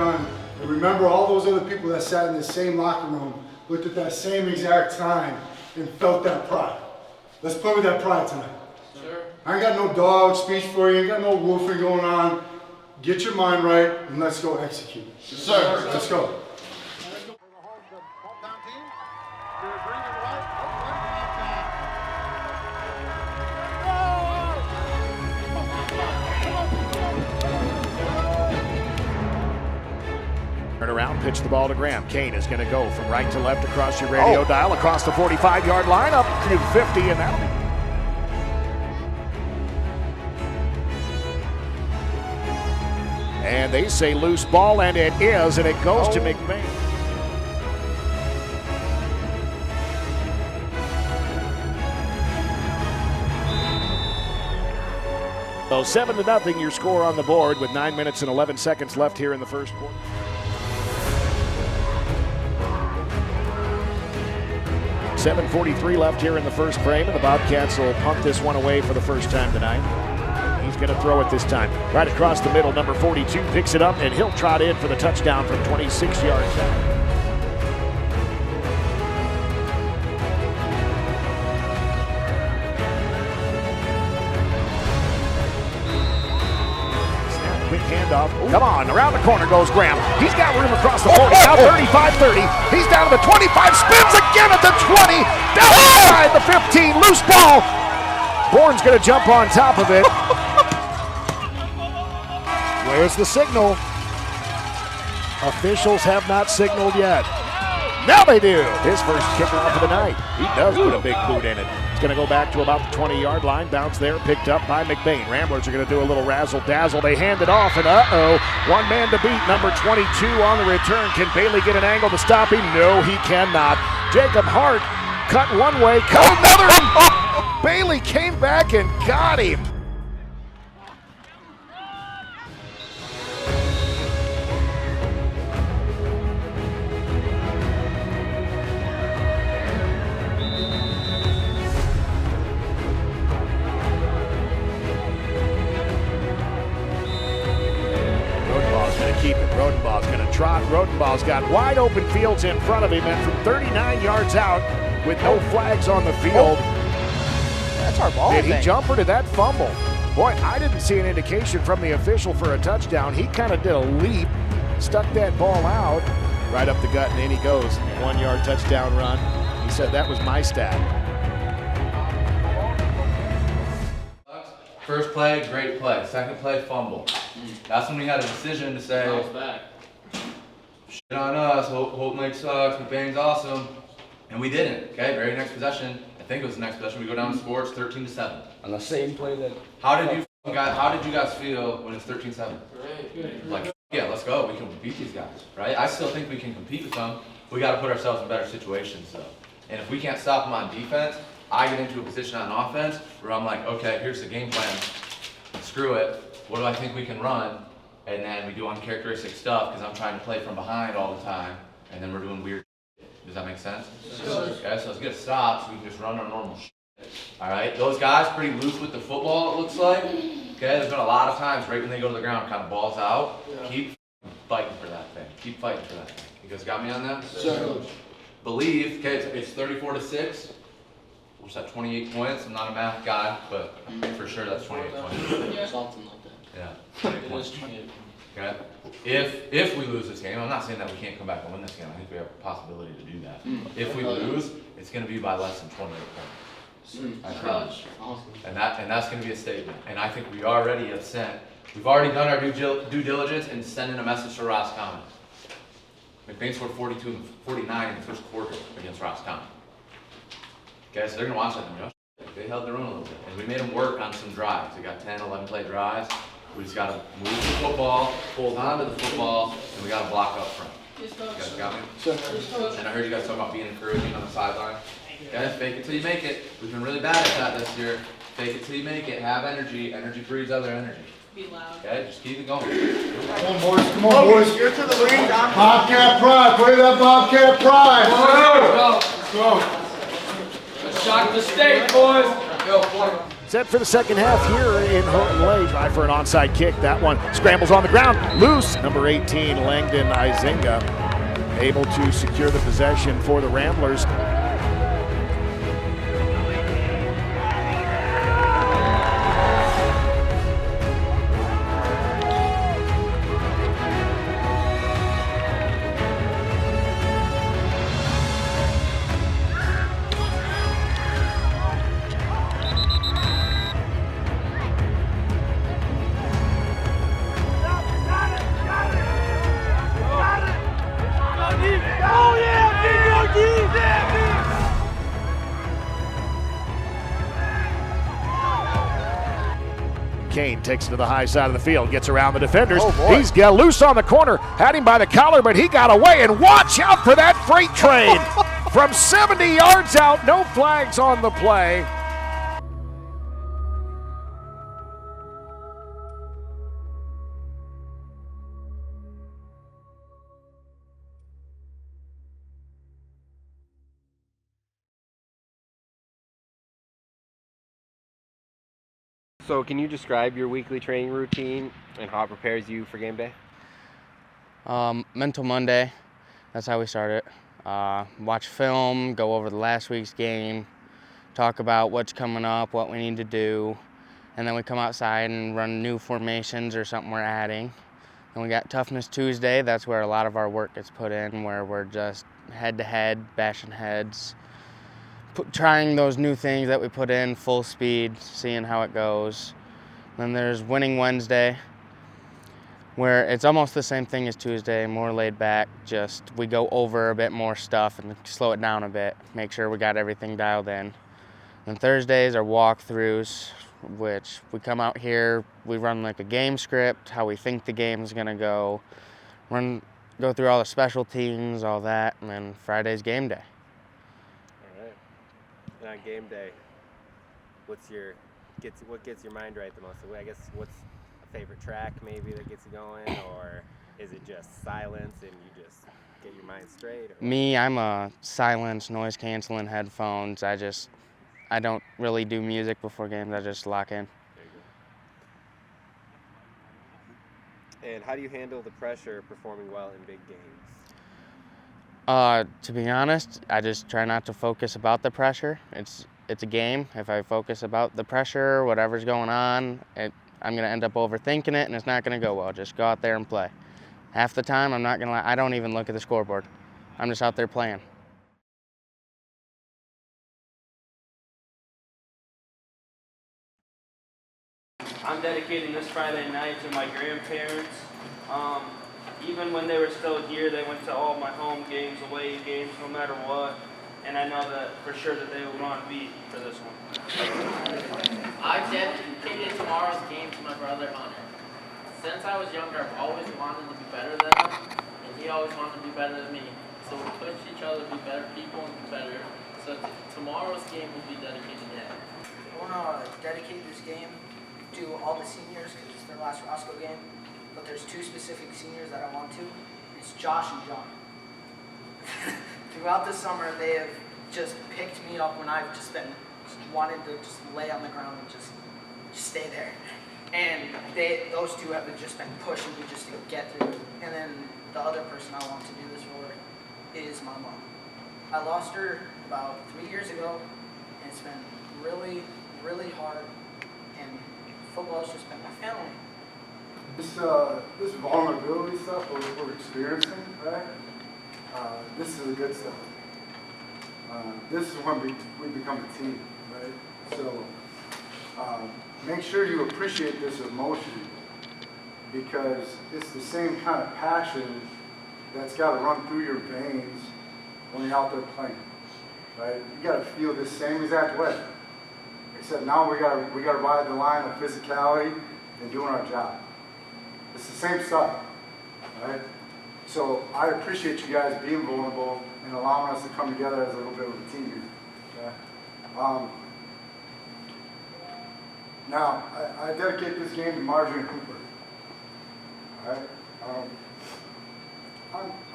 done. And remember all those other people that sat in the same locker room, looked at that same exact time, and felt that pride. Let's play with that pride tonight. Sure. I ain't got no dog speech for you, ain't got no woofing going on. Get your mind right, and let's go execute. Yes, sir. Let's go. Turn around, pitch the ball to Graham. Kane is going to go from right to left across your radio dial, across the 45-yard line, up to 50, and that'll be... And they say loose ball, and it is, and it goes to McBain. So 7-0 your score on the board with 9 minutes and 11 seconds left here in the first quarter. .43 left here in the first frame, and the Bobcats will punt this one away for the first time tonight. He's going to throw it this time. Right across the middle, number 42 picks it up, and he'll trot in for the touchdown from 26 yards out. Quick handoff. Come on, around the corner goes Graham. He's got room across the 40, now 35-30. He's down to the 25, spins again at the 20, down inside the 15, loose ball. Bourne's going to jump on top of it. Where's the signal? Officials have not signaled yet. Now they do. His first kickoff of the night. He does put a big boot in it. It's going to go back to about the 20-yard line. Bounce there, picked up by McBain. Ramblers are going to do a little razzle-dazzle. They hand it off, and one man to beat. Number 22 on the return. Can Bailey get an angle to stop him? No, he cannot. Jacob Hart cut one way, cut another. Bailey came back and got him. Keep it. Rodenbaugh's going to trot. Rodenbaugh's got wide open fields in front of him, and from 39 yards out with no flags on the field. That's our ball. Did he jump or did that fumble? Boy, I didn't see an indication from the official for a touchdown. He kind of did a leap, stuck that ball out, right up the gut, and in he goes. 1 yard touchdown run. He said that was my stat. First play, great play. Second play, fumble. That's when we had a decision to say, shit on us, Houghton Lake sucks, McBain's awesome. And we didn't, okay? Very next possession, I think it was the next possession, we go down to sports 13-7. On the same play that... How did you guys feel when it's 13-7? Like, yeah, let's go, we can beat these guys, right? I still think we can compete with them. We got to put ourselves in better situations, though. And if we can't stop them on defense, I get into a position on offense where I'm like, okay, here's the game plan. Screw it. What do I think we can run? And then we do uncharacteristic stuff because I'm trying to play from behind all the time, and then we're doing weird shit. Does that make sense? Sure. Okay, so let's get a stop so we can just run our normal shit. All right, those guys pretty loose with the football, it looks like. Okay, there's been a lot of times right when they go to the ground, kind of balls out. Yeah. Keep fighting for that thing. Keep fighting for that thing. You guys got me on that? Sure. Believe, okay, it's 34-6. What's that, 28 points? I'm not a math guy, but for sure that's 28 points. Yeah. Something like that. Yeah. 28 points. 28. Okay. If we lose this game, I'm not saying that we can't come back and win this game. I think we have a possibility to do that. If we lose, it's going to be by less than 28 points. I promise. Awesome. And that's going to be a statement. And I think we already have sent. We've already done our due diligence in sending a message to Roscommon. McBain scored 49 in the first quarter against Roscommon. Okay, so they're going to watch that and go, they held their own a little bit. And we made them work on some drives. We got 10, 11 play drives. We just got to move the football, hold on to the football, and we got to block up front. You guys got me? Sure. And I heard you guys talking about being encouraging on the sideline. Okay, fake it till you make it. We've been really bad at that this year. Fake it till you make it. Have energy. Energy breeds other energy. Be loud. Okay, just keep it going. Come on, boys. Come on, boys. You're to the ring. Bobcat pride. Play that Bobcat pride. Let's go. Let's shock the state, boys. Go, boy. Set for the second half here in Houghton Lake. Try for an onside kick. That one scrambles on the ground. Loose. Number 18, Langdon Izinga, able to secure the possession for the Ramblers. Kane takes it to the high side of the field, gets around the defenders. He's got loose on the corner, had him by the collar, but he got away, and watch out for that freight train. From 70 yards out, no flags on the play. So can you describe your weekly training routine and how it prepares you for game day? Mental Monday, that's how we start it. Watch film, go over the last week's game, talk about what's coming up, what we need to do, and then we come outside and run new formations or something we're adding. And we got Toughness Tuesday, that's where a lot of our work gets put in, where we're just head-to-head, bashing heads, trying those new things that we put in full speed, seeing how it goes. Then there's Winning Wednesday, where it's almost the same thing as Tuesday, more laid back, just we go over a bit more stuff and slow it down a bit, make sure we got everything dialed in. And Thursdays are walkthroughs, which we come out here, we run like a game script, how we think the game's gonna go, go through all the special teams, all that, and then Friday's game day. And on game day, what gets your mind right the most? I guess what's a favorite track maybe that gets you going, or is it just silence and you just get your mind straight? Or Me, I'm a silence, noise canceling headphones. I don't really do music before games. I just lock in. There you go. And how do you handle the pressure of performing well in big games? To be honest, I just try not to focus about the pressure. It's a game. If I focus about the pressure, whatever's going on, I'm going to end up overthinking it, and it's not going to go well. Just go out there and play. Half the time, I'm not going to lie, I don't even look at the scoreboard. I'm just out there playing. I'm dedicating this Friday night to my grandparents. Even when they were still here, they went to all my home games, away games, no matter what. And I know that for sure that they would want to be for this one. I dedicated tomorrow's game to my brother Hunter. Since I was younger, I've always wanted to be better than him, and he always wanted to be better than me. So we push each other to be better people and be better. So tomorrow's game will be dedicated to him. I want to dedicate this game to all the seniors because it's their last Roscoe game. But there's two specific seniors that I want to. It's Josh and John. Throughout the summer, they have just picked me up when I've just been wanting to just lay on the ground and just stay there. And those two have just been pushing me just to get through. And then the other person I want to do this for is my mom. I lost her about 3 years ago, and it's been really, really hard. And football's just been my family. This vulnerability stuff we're experiencing, right? This is the good stuff. This is when we become a team, right? So make sure you appreciate this emotion, because it's the same kind of passion that's got to run through your veins when you're out there playing, right? You got to feel the same exact way, except now we got to ride the line of physicality and doing our job. It's the same stuff, right? So I appreciate you guys being vulnerable and allowing us to come together as a little bit of a team here. Okay? Now, I dedicate this game to Marjorie and Cooper. All right?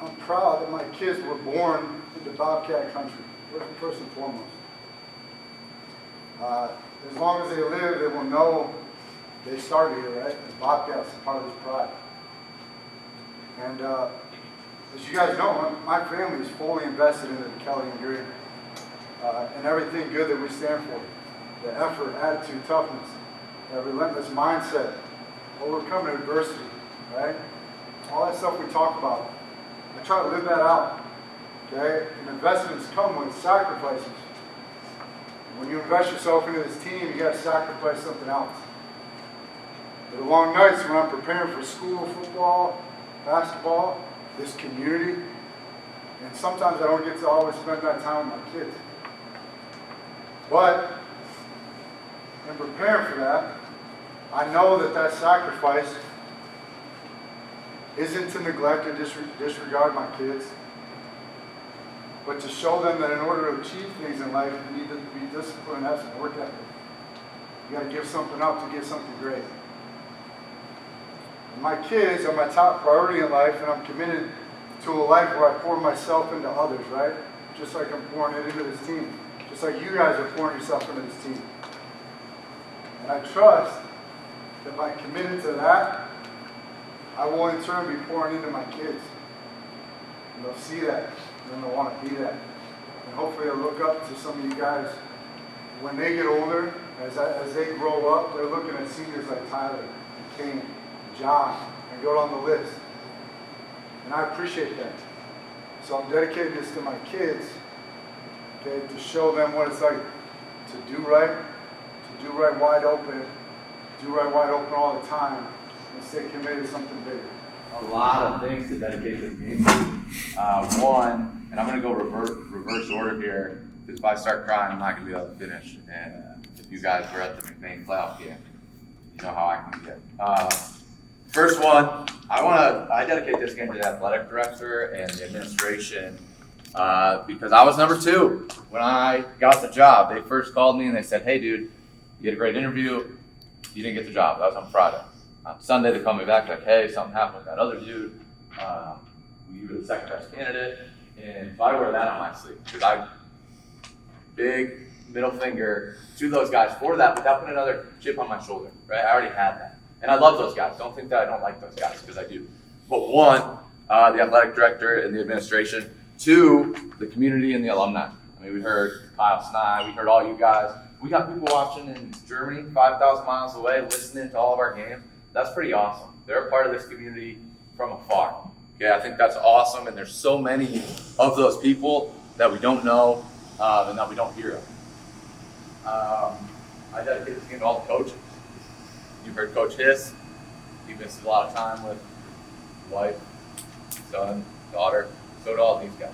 I'm proud that my kids were born into Bobcat country, first and foremost. as long as they live, they will know they started here, right? As Bobcats, part of this pride. And as you guys know, my family is fully invested in the Kelly and Green. And everything good that we stand for. The effort, attitude, toughness, that relentless mindset, overcoming adversity, right? All that stuff we talk about. I try to live that out, okay? And investments come with sacrifices. When you invest yourself into this team, you got to sacrifice something else. The long nights when I'm preparing for school, football, basketball, this community, and sometimes I don't get to always spend that time with my kids. But in preparing for that, I know that sacrifice isn't to neglect or disregard my kids, but to show them that in order to achieve things in life, you need to be disciplined and have some work ethic. You got to give something up to get something great. And my kids are my top priority in life, and I'm committed to a life where I pour myself into others, right? Just like I'm pouring it into this team. Just like you guys are pouring yourself into this team. And I trust that by committing to that, I will in turn be pouring into my kids. And they'll see that, and they'll want to be that. And hopefully they'll look up to some of you guys when they get older, as they grow up, they're looking at seniors like Tyler, and Kane, and John, and go down the list. And I appreciate that. So I'm dedicating this to my kids, okay, to show them what it's like to do right wide open, all the time, and stay committed to something bigger. A lot of things to dedicate this game to. One, and I'm going to go reverse order here, because if I start crying, I'm not going to be able to finish. And if you guys were at the McBain playoff game, you know how I can get. First one, I dedicate this game to the athletic director and the administration, because I was number 2 when I got the job. They first called me and they said, "Hey, dude, you had a great interview. You didn't get the job." That was on Friday. On Sunday, they called me back like, "Hey, something happened with that other dude. You were the second best candidate." And if I wear that on my sleeve, because big middle finger to those guys for that, without putting another chip on my shoulder, right? I already had that. And I love those guys. Don't think that I don't like those guys, because I do. But one, the athletic director and the administration. 2, the community and the alumni. I mean, we heard Kyle Snide, we heard all you guys. We got people watching in Germany, 5,000 miles away, listening to all of our games. That's pretty awesome. They're a part of this community from afar. Okay, I think that's awesome, and there's so many of those people that we don't know and that we don't hear of. I dedicate this game to all the coaches. You've heard Coach Hiss. He misses a lot of time with wife, son, daughter. So do all these guys.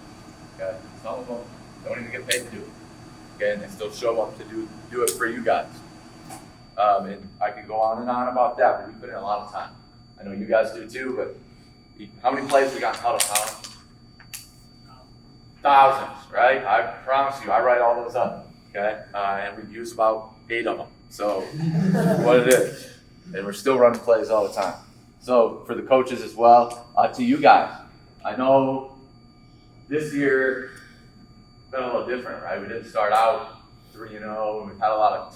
Okay, some of them don't even get paid to do it. Okay, and they still show up to do it for you guys. And I could go on and on about that, but we put in a lot of time. I know you guys do too, but how many plays we got in Houghton? Thousands, right? I promise you, I write all those up. Okay, and we use about 8 of them. So what it is, and we're still running plays all the time. So for the coaches as well, to you guys, I know this year been a little different, right? We didn't start out 3-0, and we've had a lot of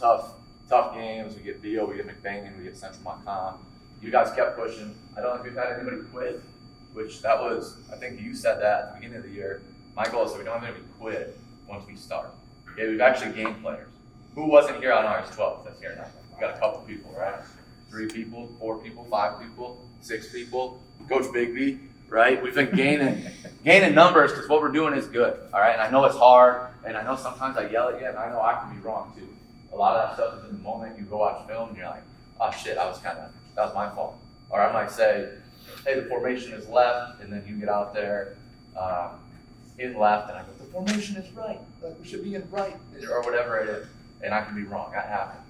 tough games. We get Beal, we get McBain, we get Central Montcalm. You guys kept pushing. I don't think we've had anybody quit, which that was, I think you said that at the beginning of the year. My goal is that we don't have anybody quit once we start. Okay, we've actually gained players. Who wasn't here on August 12th that's here now? We got a couple people, right? 3 people, 4 people, 5 people, 6 people. Coach Bigby, right? We've been gaining numbers because what we're doing is good, all right? And I know it's hard, and I know sometimes I yell at you, and I know I can be wrong too. A lot of that stuff is in the moment. You go watch film, and you're like, "Oh shit, that was my fault." Or I might say, "Hey, the formation is left," and then you get out there in left, and I go, "The formation is right. Like we should be in right," or whatever it is, and I can be wrong. That happens.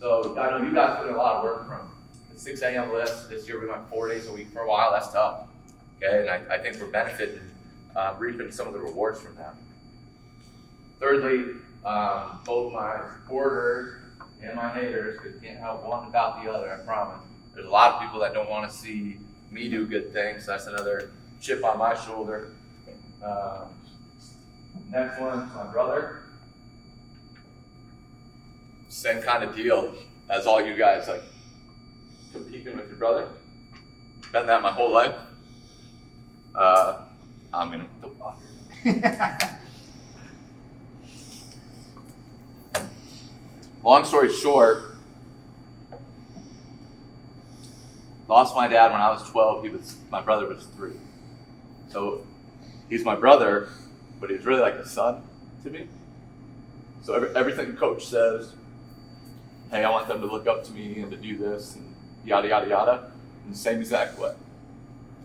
So I know you guys put in a lot of work from the 6 a.m. list. This year we went 4 days a week for a while. That's tough. Okay, and I think we're benefiting, reaping some of the rewards from that. Thirdly, both my supporters and my haters, because you can't help one without the other, I promise. There's a lot of people that don't want to see me do good things. So that's another chip on my shoulder. Next one, my brother. same kind of deal as all you guys, like competing with your brother. Been that my whole life. I'm gonna football. Long story short, lost my dad when I was 12. My brother was 3. So he's my brother, but he's really like a son to me. So everything coach says, hey, I want them to look up to me and to do this and yada, yada, yada, in the same exact way.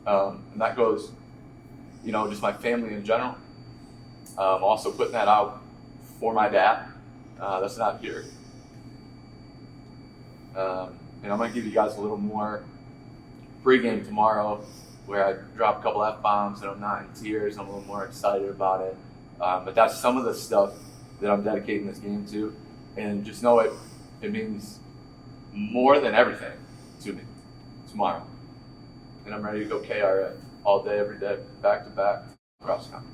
And that goes, just my family in general. Also putting that out for my dad. That's not here. And I'm going to give you guys a little more pregame tomorrow where I drop a couple F-bombs and I'm not in tears. I'm a little more excited about it. But that's some of the stuff that I'm dedicating this game to. And just know it means more than everything to me tomorrow. And I'm ready to go KRA all day, every day, back to back, cross country.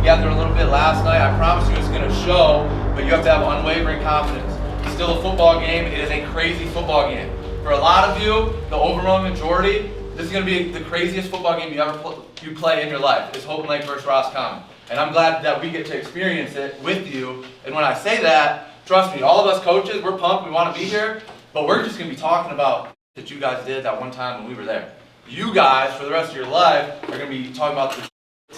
Together a little bit last night. I promise you it's going to show, but you have to have unwavering confidence. It's still a football game. It is a crazy football game. For a lot of you, the overwhelming majority, this is going to be the craziest football game you play in your life. It's Houghton Lake versus Roscommon. And I'm glad that we get to experience it with you. And when I say that, trust me, all of us coaches, we're pumped. We want to be here. But we're just going to be talking about that you guys did that one time when we were there. You guys, for the rest of your life, are going to be talking about the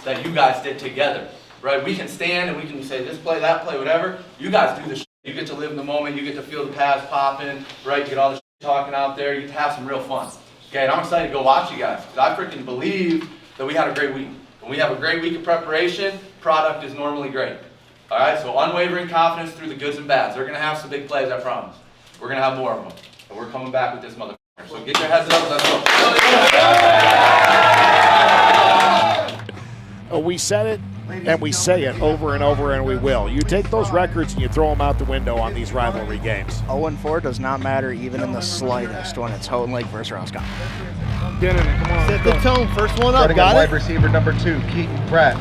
that you guys did together, right? We can stand and we can say this play, that play, whatever. You guys do the shit. You get to live in the moment. You get to feel the pads popping, right? You get all the shit talking out there. You get to have some real fun. Okay, and I'm excited to go watch you guys because I freaking believe that we had a great week. When we have a great week of preparation, product is normally great. All right, so unwavering confidence through the goods and bads. They're going to have some big plays, I promise. We're going to have more of them. And we're coming back with this motherfucker. So get your heads up. Let's go. We said it, and we say it over and over, and we will. You take those records and you throw them out the window on these rivalry games. 0-4 does not matter even in the slightest when it's Houghton Lake versus Roscommon. Get in it, come on. Set the tone, first one up, Starting got at it. wide receiver number 2, Keaton Pratt.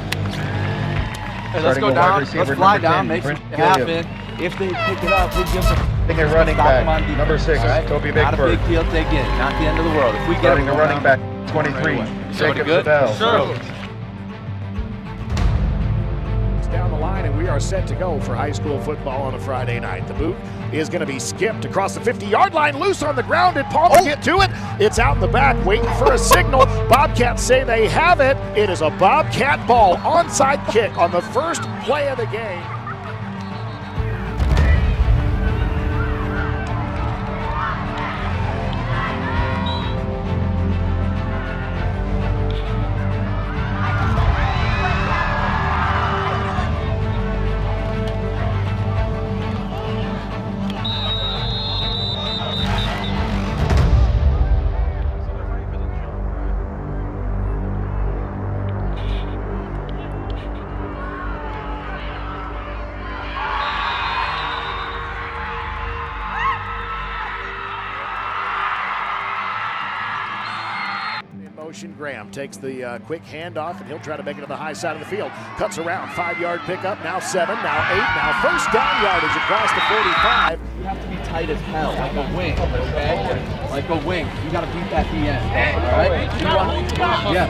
Hey, let's go down, let's fly down, make it happen. If they pick it up, we'll give them Starting a running back, number 6, Toby Bigford. Not a big deal, take it, not the end of the world. If we get Starting a running back, 23, Jacob Sadell. Sure. Down the line, and we are set to go for high school football on a Friday night. The boot is going to be skipped across the 50-yard line, loose on the ground. Did Palmer get to it? It's out in the back, waiting for a signal. Bobcats say they have it. It is a Bobcat ball, onside kick on the first play of the game. Graham takes the quick handoff, and he'll try to make it to the high side of the field. Cuts around, 5-yard pickup, now 7, now 8, now first down yardage across the 45. You have to be tight as hell, like a wing, okay? Like a wing. You got to beat that DN, all right? Yes.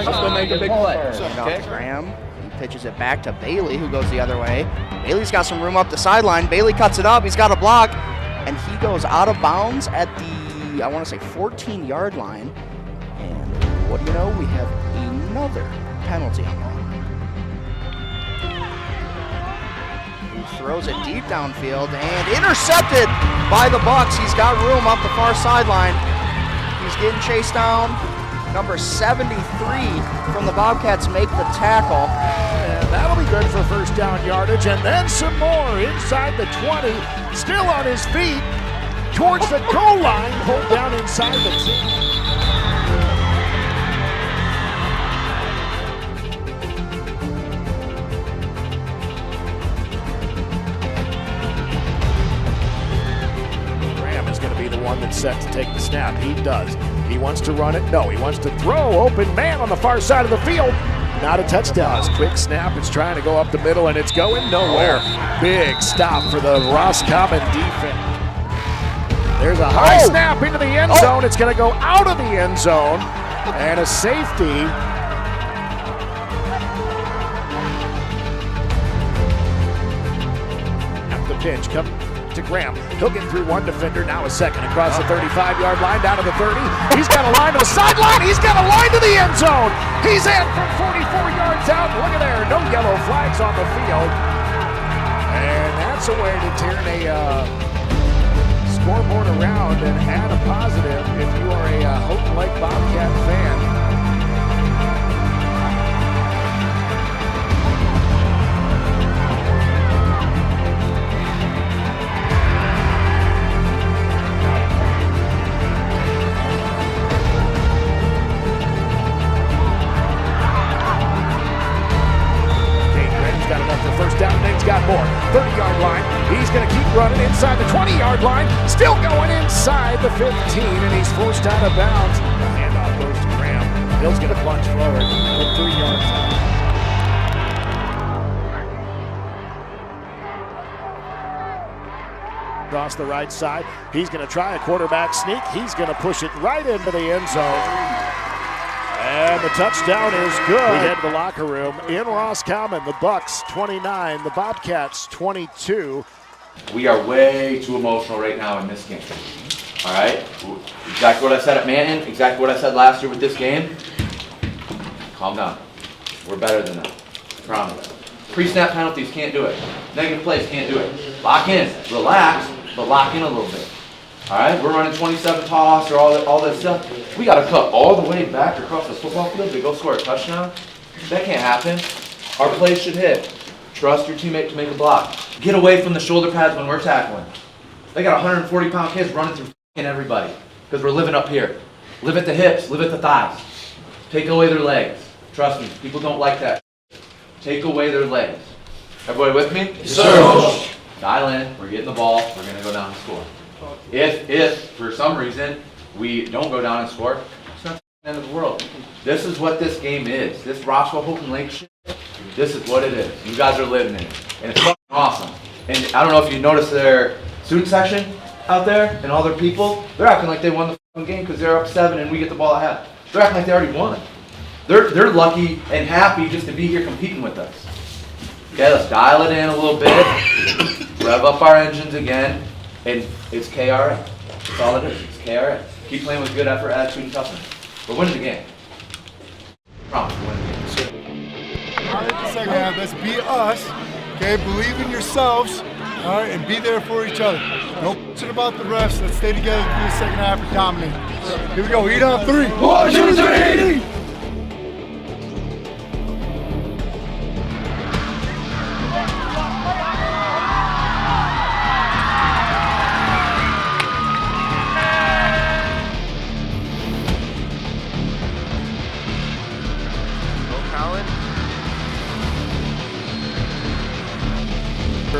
Let's go make a big play. Okay. Graham. He pitches it back to Bailey, who goes the other way. Bailey's got some room up the sideline. Bailey cuts it up. He's got a block, and he goes out of bounds at the, I want to say, 14-yard line. And what do you know? We have another penalty on the line. He throws it deep downfield and intercepted by the Bucks. He's got room up the far sideline. He's getting chased down. Number 73 from the Bobcats make the tackle. And that'll be good for first down yardage. And then some more inside the 20. Still on his feet towards the goal line. Pulled down inside the 10. One that's set to take the snap. He does. He wants to run it. No, he wants to throw. Open man on the far side of the field. Not a touchdown. Quick snap. It's trying to go up the middle, and it's going nowhere. Big stop for the Roscommon defense. There's a high snap into the end zone. It's going to go out of the end zone. And a safety. At the pitch. Come to Graham. He'll get through one defender, now a second across the 35-yard line, down to the 30. He's got a line to the sideline. He's got a line to the end zone. He's in from 44 yards out. Look at there, no yellow flags on the field. And that's a way to turn a scoreboard around and add a positive if you are a Houghton Lake Bobcat fan. First down, and he's got more. 30-yard line. He's going to keep running inside the 20-yard line. Still going inside the 15, and he's forced out of bounds. The handoff goes to Graham. Hill's going to plunge forward with 3 yards out. Across the right side. He's going to try a quarterback sneak. He's going to push it right into the end zone. And the touchdown is good. We head to the locker room in Roscommon. The Bucks 29, the Bobcats 22. We are way too emotional right now in this game. All right? Exactly what I said at Manton, exactly what I said last year with this game. Calm down. We're better than that. I promise. Pre-snap penalties can't do it. Negative plays can't do it. Lock in. Relax, but lock in a little bit. All right? We're running 27 toss or all that stuff. We got to cut all the way back across the football field to go score a touchdown. That can't happen. Our plays should hit. Trust your teammate to make a block. Get away from the shoulder pads when we're tackling. They got 140-pound kids running through everybody because we're living up here. Live at the hips, live at the thighs. Take away their legs. Trust me, people don't like that. Take away their legs. Everybody with me? Yes, sir. Dial in. We're getting the ball. We're going to go down and score. If for some reason we don't go down and score, it's not the end of the world. This is what this game is. This Roswell Houghton Lake shit, this is what it is. You guys are living in it. And it's fucking awesome. And I don't know if you noticed their student section out there and all their people, they're acting like they won the fucking game because they're up 7 and we get the ball at half. They're acting like they already won. They're lucky and happy just to be here competing with us. Okay, let's dial it in a little bit. Rev up our engines again. And it's KRA. That's all it is. It's KRA. Keep playing with good effort, attitude, and toughness. We're winning the game. Promise, we're winning the game. All right, the second half, let's be us. Okay, believe in yourselves. All right, and be there for each other. Don't shit about the refs. Let's stay together through the second half and dominate. Here we go. Eat on 3. 1, 2, 3.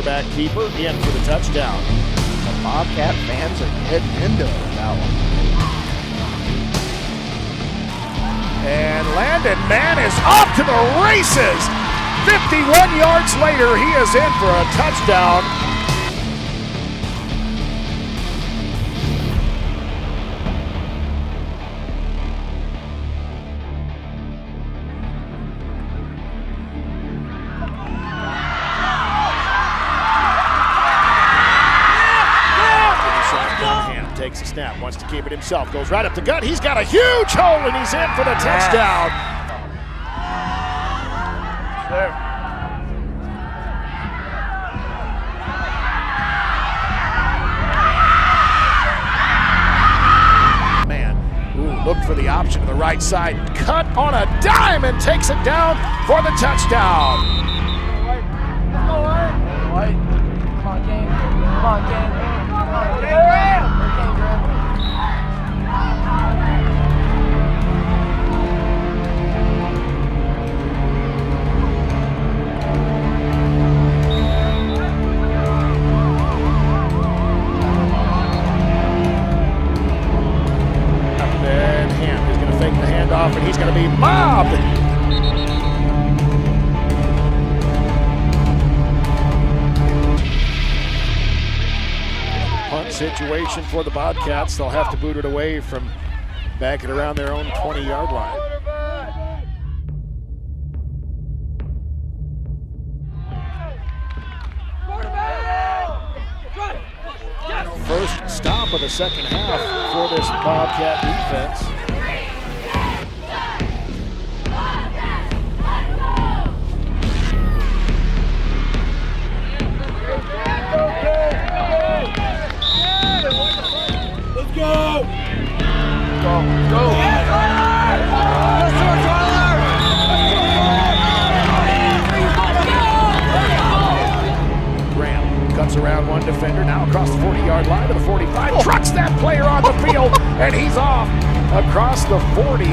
Back keeper in for the touchdown. The Bobcat fans are getting into that one. And Landon Mann is off to the races. 51 yards later, he is in for a touchdown. Takes a snap, wants to keep it himself, goes right up the gut. He's got a huge hole and he's in for the touchdown. Man, looked for the option to the right side, cut on a dime and takes it down for the touchdown. Come on, King. Come on, King. Come on, King. And he's going to be mobbed. Punt situation for the Bobcats. They'll have to boot it away from back at around their own 20-yard line. First stop of the second half for this Bobcat defense. Cuts around one defender, now across the 40-yard line to the 45, trucks that player on the field, and he's off across the 40.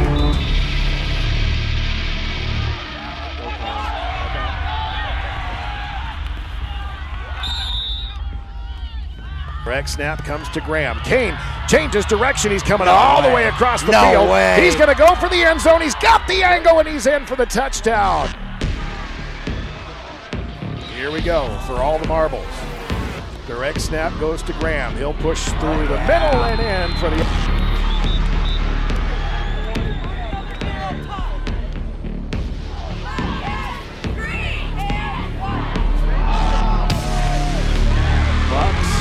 Direct snap comes to Graham. Kane changes direction, he's coming all the way across the field. He's going to go for the end zone, he's got the angle, and he's in for the touchdown. Here we go for all the marbles. Direct snap goes to Graham. He'll push through the middle and in for the... Bucks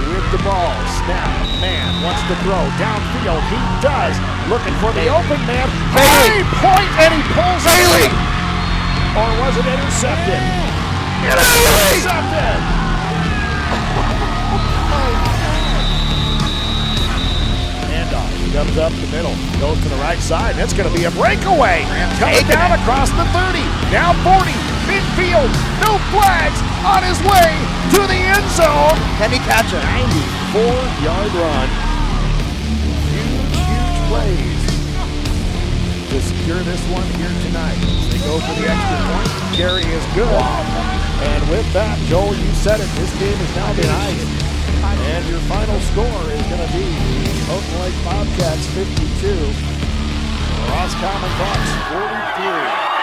with the ball. Snap. Man wants to throw. Downfield. He does. Looking for the open man. High point, and he pulls Bailey. Or was it intercepted? Intercepted! Handoff comes up the middle, goes to the right side. That's going to be a breakaway. Coming down across the 30, now 40, midfield, no flags, on his way to the end zone. Can he catch it? 94-yard run. Huge plays to secure this one here tonight. They go for the extra point. Gary is good. And with that, Joel, you said it, this game has now been iced. And your final score is going to be Houghton Lake Bobcats 52, Roscommon Bucks 43.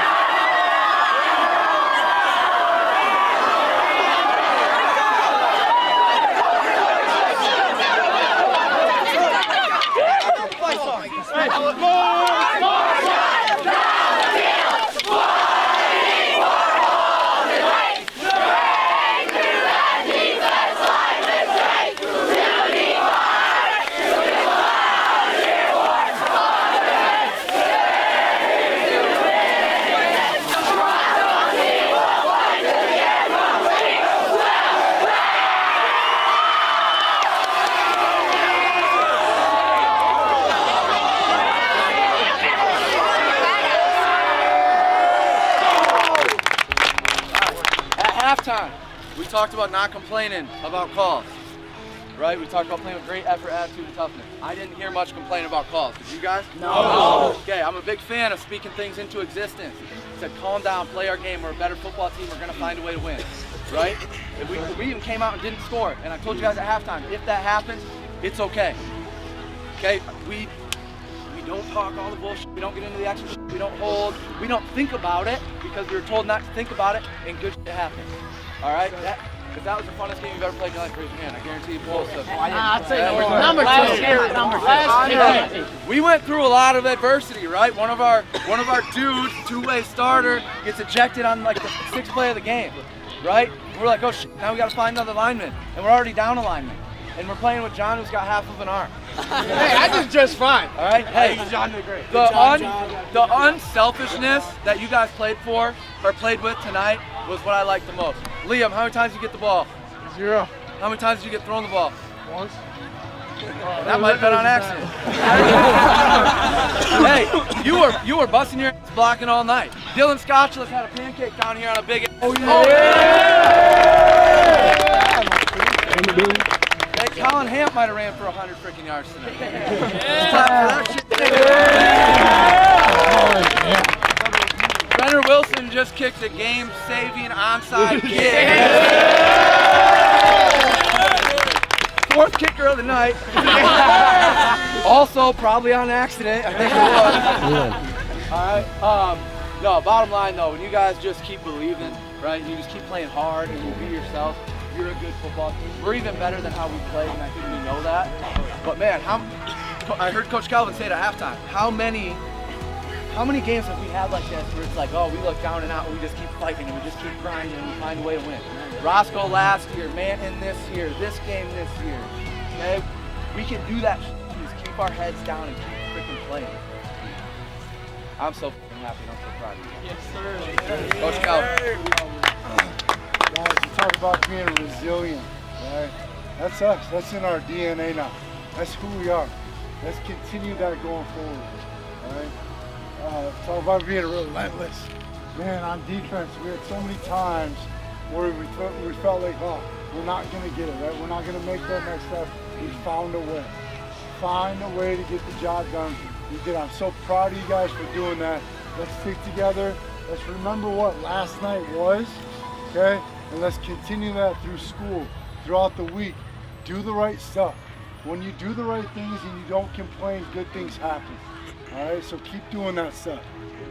We talked about not complaining about calls, right? We talked about playing with great effort, attitude, and toughness. I didn't hear much complaining about calls. Did you guys? No. Okay, I'm a big fan of speaking things into existence. I said, calm down, play our game. We're a better football team. We're going to find a way to win, right? If we even came out and didn't score, and I told you guys at halftime, if that happens, it's okay. Okay, we We don't talk all the bullshit. We don't get into the extra shit. We don't hold. We don't think about it because we were told not to think about it, and good shit happens. All right? If that was the funnest game you've ever played in your life, raise your hand. I guarantee you both of them. I'll say number 2. We went through a lot of adversity, right? One of our dudes, two-way starter, gets ejected on like the 6th play of the game, right? We're like, oh shit, now we got to find another lineman, and we're already down a lineman, and we're playing with John, who's got half of an arm. Hey, I did just fine. All right, hey, John did great. The unselfishness that you guys played with tonight was what I liked the most. Liam, how many times did you get the ball? 0. How many times did you get thrown the ball? Once. That might have been on accident. Hey, you were busting your ass blocking all night. Dylan Scotchless had a pancake down here on a big. Oh Hey, Colin Hamp might have ran for 100 freaking yards tonight. Brenner Wilson just kicked a game-saving onside kick. 4th kicker of the night. Also, probably on accident. I think it was. All right. No, bottom line though, when you guys just keep believing, right? You just keep playing hard and you be yourself. You're a good football team. We're even better than how we played, and I think we know that. But man, I heard Coach Calvin say it at halftime. How many games have we had like this where it's like, oh, we look down and out and we just keep fighting and we just keep grinding and we find a way to win? Roscoe last year, Manton this year, this game this year. Okay? We can do that. Just keep our heads down and keep freaking playing. I'm so happy and I'm so proud of you. Yes, sir. Coach Calvin. Guys, you talk about being resilient, right? That's us. That's in our DNA now. That's who we are. Let's continue that going forward, right? Talk about being relentless. Man, on defense, we had so many times where we felt like, oh, we're not going to get it, right? We're not going to make that next step. We found a way. Find a way to get the job done. We did. I'm so proud of you guys for doing that. Let's stick together. Let's remember what last night was, okay? And let's continue that through school, throughout the week. Do the right stuff. When you do the right things and you don't complain, good things happen. All right, so keep doing that stuff.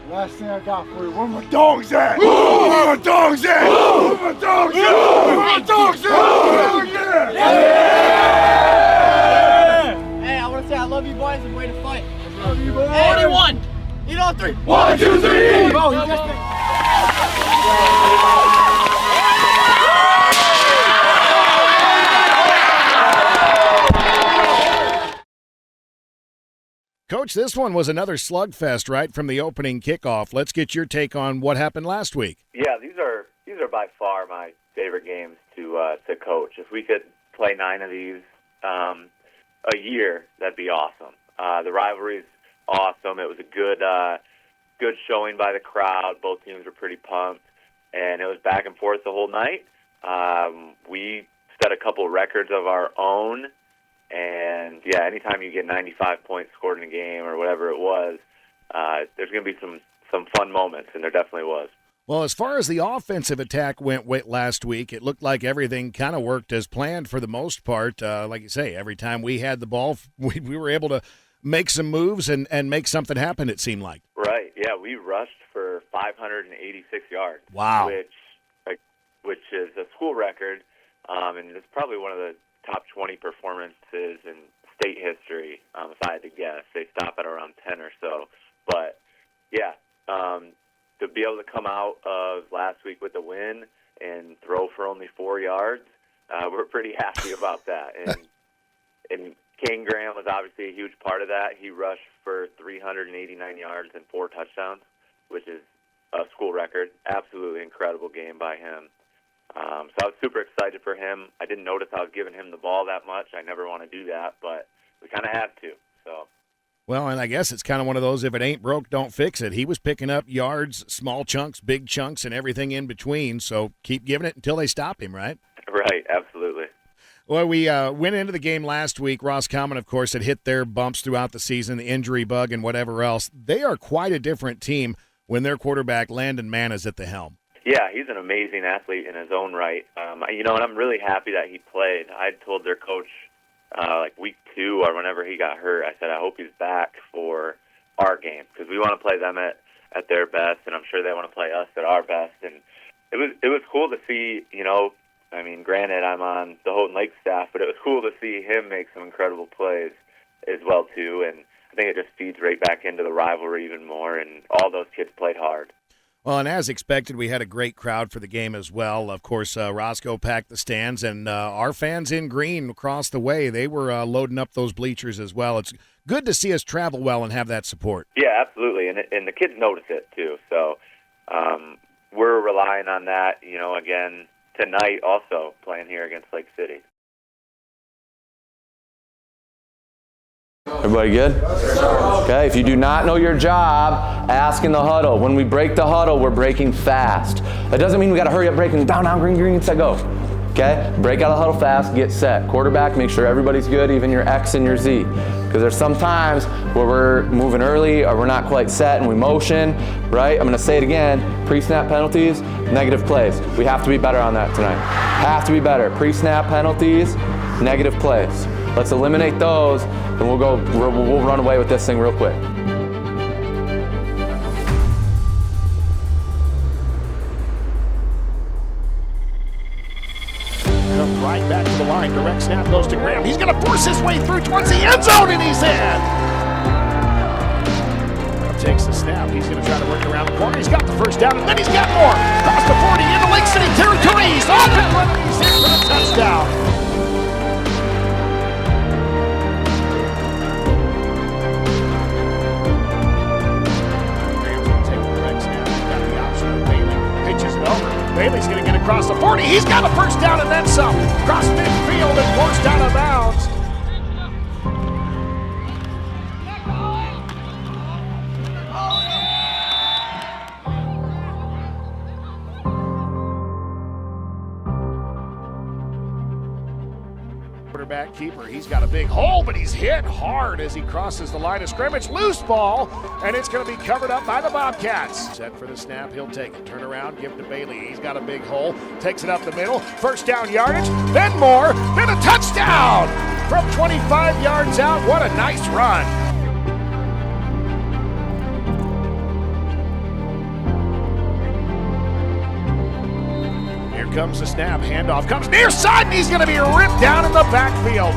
Last thing I got for you, where my dogs at? Where my dogs at? Where my dogs at? Where my dogs at? Oh, yeah! Hey, I want to say I love you boys and way to fight. Love you boys. 41. Eat all 3. 1, 2, 3. Bro, he just Coach, this one was another slugfest right from the opening kickoff. Let's get your take on what happened last week. Yeah, these are by far my favorite games to coach. If we could play 9 of these a year, that'd be awesome. The rivalry's awesome. It was a good showing by the crowd. Both teams were pretty pumped, and it was back and forth the whole night. We set a couple records of our own. And, yeah, anytime you get 95 points scored in a game or whatever it was, there's going to be some fun moments, and there definitely was. Well, as far as the offensive attack went last week, it looked like everything kind of worked as planned for the most part. Like you say, every time we had the ball, we were able to make some moves and make something happen, it seemed like. Right, yeah, we rushed for 586 yards. Wow. Which is a school record, and it's probably one of the top 20 performances in state history, if I had to guess. They stop at around 10 or so. But, yeah, to be able to come out of last week with a win and throw for only 4 yards, we're pretty happy about that. And Kane Graham was obviously a huge part of that. He rushed for 389 yards and 4 touchdowns, which is a school record. Absolutely incredible game by him. So I was super excited for him. I didn't notice I was giving him the ball that much. I never want to do that, but we kind of have to. So. Well, and I guess it's kind of one of those, if it ain't broke, don't fix it. He was picking up yards, small chunks, big chunks, and everything in between, so keep giving it until they stop him, right? Right, absolutely. Well, we went into the game last week. Roscommon, of course, had hit their bumps throughout the season, the injury bug and whatever else. They are quite a different team when their quarterback, Landon Mann, is at the helm. Yeah, he's an amazing athlete in his own right. And I'm really happy that he played. I told their coach like week 2 or whenever he got hurt, I said, I hope he's back for our game, because we want to play them at their best, and I'm sure they want to play us at our best. And it was cool to see, I mean, granted, I'm on the Houghton Lake staff, but it was cool to see him make some incredible plays as well, too. And I think it just feeds right back into the rivalry even more, and all those kids played hard. Well, and as expected, we had a great crowd for the game as well. Of course, Roscoe packed the stands, and our fans in green across the way, they were loading up those bleachers as well. It's good to see us travel well and have that support. Yeah, absolutely, and the kids notice it too. So we're relying on that, again, tonight also playing here against Lake City. Everybody good? Okay, if you do not know your job, ask in the huddle. When we break the huddle, we're breaking fast. That doesn't mean we got to hurry up breaking down, green, set, go. Okay, break out of the huddle fast, get set. Quarterback, make sure everybody's good, even your X and your Z. Because there's some times where we're moving early or we're not quite set and we motion, right? I'm going to say it again, pre-snap penalties, negative plays. We have to be better on that tonight. Have to be better. Pre-snap penalties, negative plays. Let's eliminate those, and we'll run away with this thing real quick. Comes right back to the line. Direct snap goes to Graham. He's going to force his way through towards the end zone, and he's in. Graham takes the snap. He's going to try to work around the corner. He's got the first down, and then he's got more. Across the 40 into Lake City territory. He's off and running. He's in for the touchdown. Bailey's going to get across the 40. He's got a first down and then some. Across midfield and forced out of bounds. Quarterback keeper, he's got a big hole, but he's hit hard as he crosses the line of scrimmage. Loose ball, and it's going to be covered up by the Bobcats. Set for the snap, he'll take it. Turn around, give it to Bailey. He's got a big hole, takes it up the middle. First down yardage, then more, then a touchdown from 25 yards out. What a nice run. Comes the snap, handoff comes near side, and he's going to be ripped down in the backfield.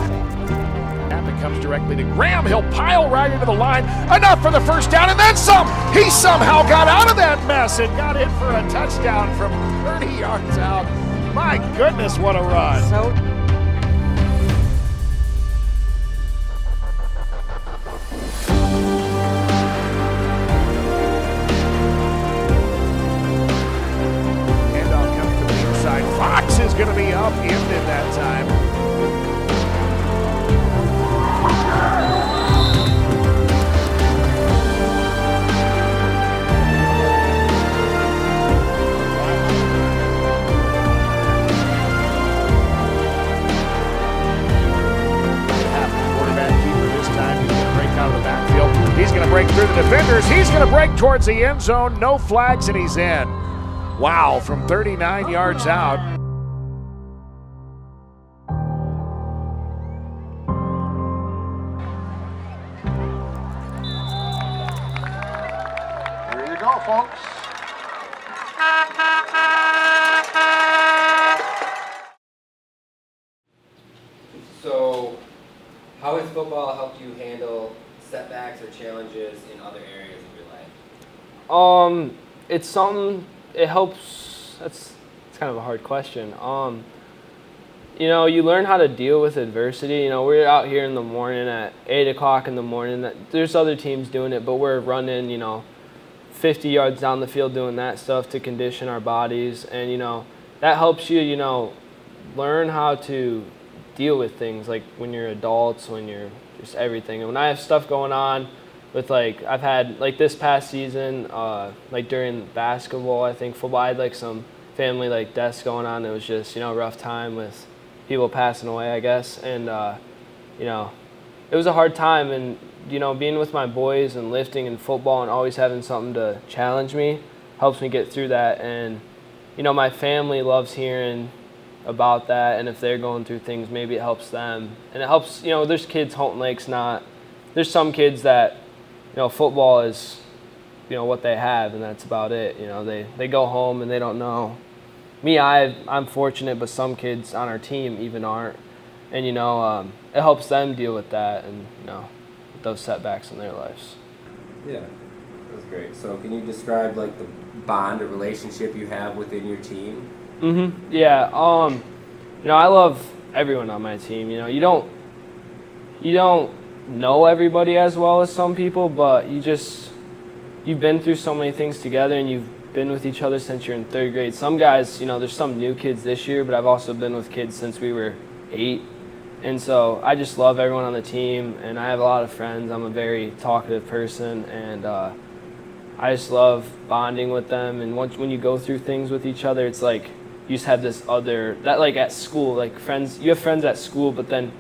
And it comes directly to Graham. He'll pile right into the line. Enough for the first down, and then some. He somehow got out of that mess and got in for a touchdown from 30 yards out. My goodness, what a run. Fox is going to be upended that time. Quarterback keeper this time. He's going to break out of the backfield. He's going to break through the defenders. He's going to break towards the end zone. No flags, and he's in. Wow, from 39 yards out. There you go, folks. So, how has football helped you handle setbacks or challenges in other areas of your life? It's something. It helps. It's kind of a hard question. You learn how to deal with adversity. We're out here in the morning at 8 o'clock in the morning. There's other teams doing it, but we're running, 50 yards down the field doing that stuff to condition our bodies. And, that helps you, learn how to deal with things like when you're adults, when you're just everything. And when I have stuff going on with I've had this past season, during basketball, I think football, I had some family deaths going on. It was just, a rough time with people passing away, I guess. And, it was a hard time. And, being with my boys and lifting and football and always having something to challenge me helps me get through that. And, my family loves hearing about that. And if they're going through things, maybe it helps them. And it helps, there's kids, Houghton Lake's not, there's some kids that, football is, what they have, and that's about it. They go home and they don't know. Me, I'm fortunate, but some kids on our team even aren't. And, it helps them deal with that and, with those setbacks in their lives. Yeah, that's great. So can you describe like the bond or relationship you have within your team? Yeah. I love everyone on my team. You don't know everybody as well as some people, but you've been through so many things together, and you've been with each other since you're in 3rd grade. Some guys, there's some new kids this year, but I've also been with kids since we were 8. And so I just love everyone on the team, and I have a lot of friends. I'm a very talkative person, and I just love bonding with them. And when you go through things with each other, it's like you just have this that like at school, like friends, you have friends at school, but then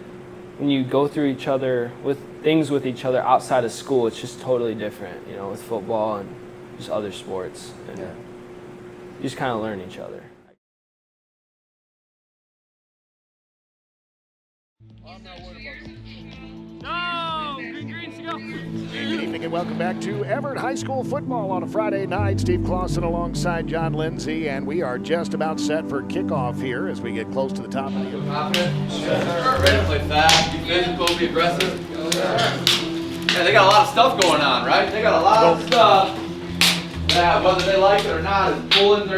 when you go through each other with things with each other outside of school, it's just totally different, with football and just other sports. And you just kind of learn each other. Good evening and welcome back to Everett High School football on a Friday night. Steve Clausen alongside John Lindsay, and we are just about set for kickoff here as we get close to the top of the field. Ready to play fast, be physical, be aggressive. Yeah, they got a lot of stuff going on, right? They got a lot of stuff that, whether they like it or not, is pulling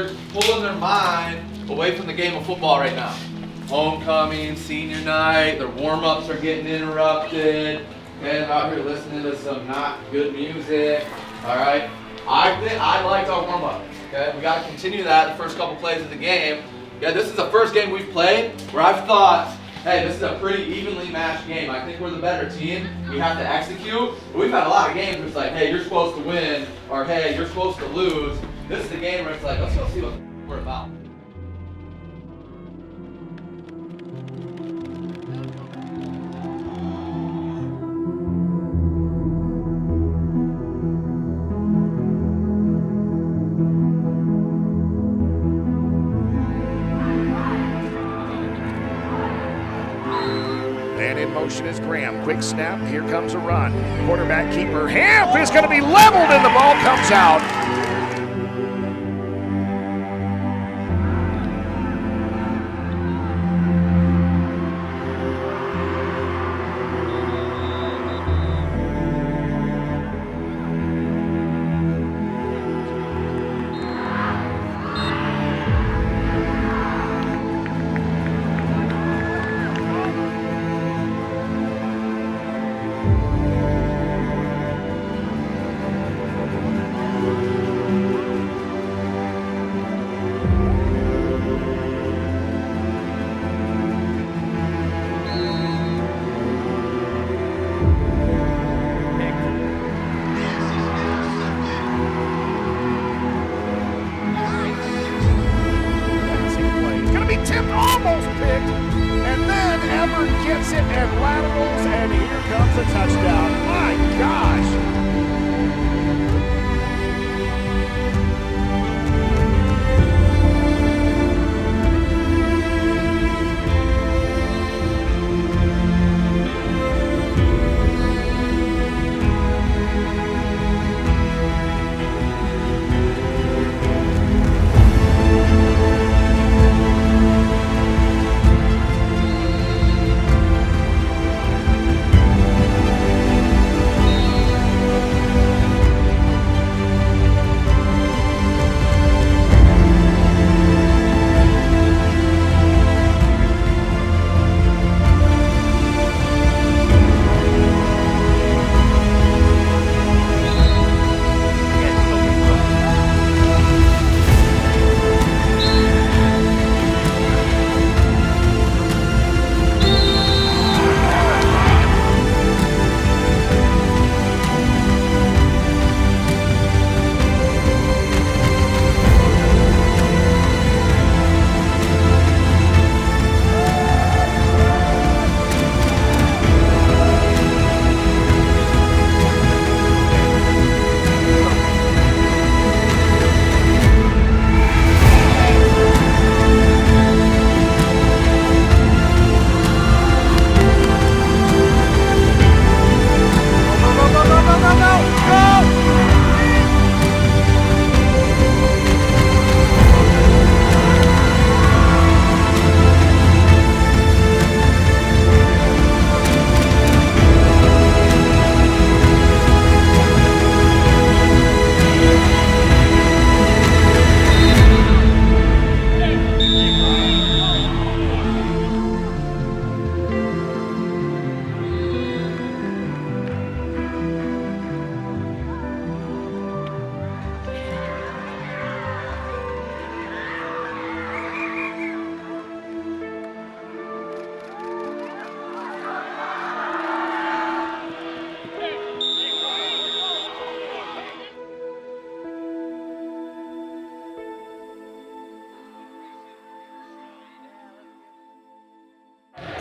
their mind away from the game of football right now. Homecoming, senior night, their warm-ups are getting interrupted. Okay, they're out here listening to some not good music. All right, I liked our warm-up. Okay, we got to continue that the first couple plays of the game. Yeah, this is the first game we've played where I've thought, hey, this is a pretty evenly matched game. I think we're the better team. We have to execute. But we've had a lot of games where it's like, hey, you're supposed to win, or hey, you're supposed to lose. This is the game where it's like, let's go see what we're about. Is Graham. Quick snap. Here comes a run. Quarterback keeper Hamp is going to be leveled, and the ball comes out.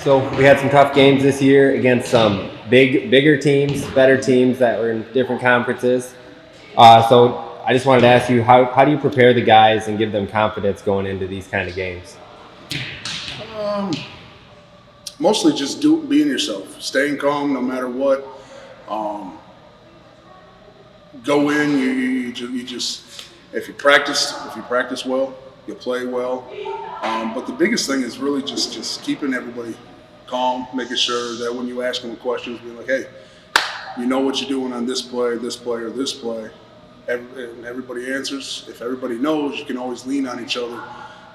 So we had some tough games this year against some bigger teams, better teams that were in different conferences. So I just wanted to ask you, how do you prepare the guys and give them confidence going into these kind of games? Mostly just being yourself, staying calm no matter what. Go in. You just if you practice well, you'll play well. But the biggest thing is really just keeping everybody calm, making sure that when you ask them questions, being like, hey, you know what you're doing on this play, or this play. And everybody answers. If everybody knows, you can always lean on each other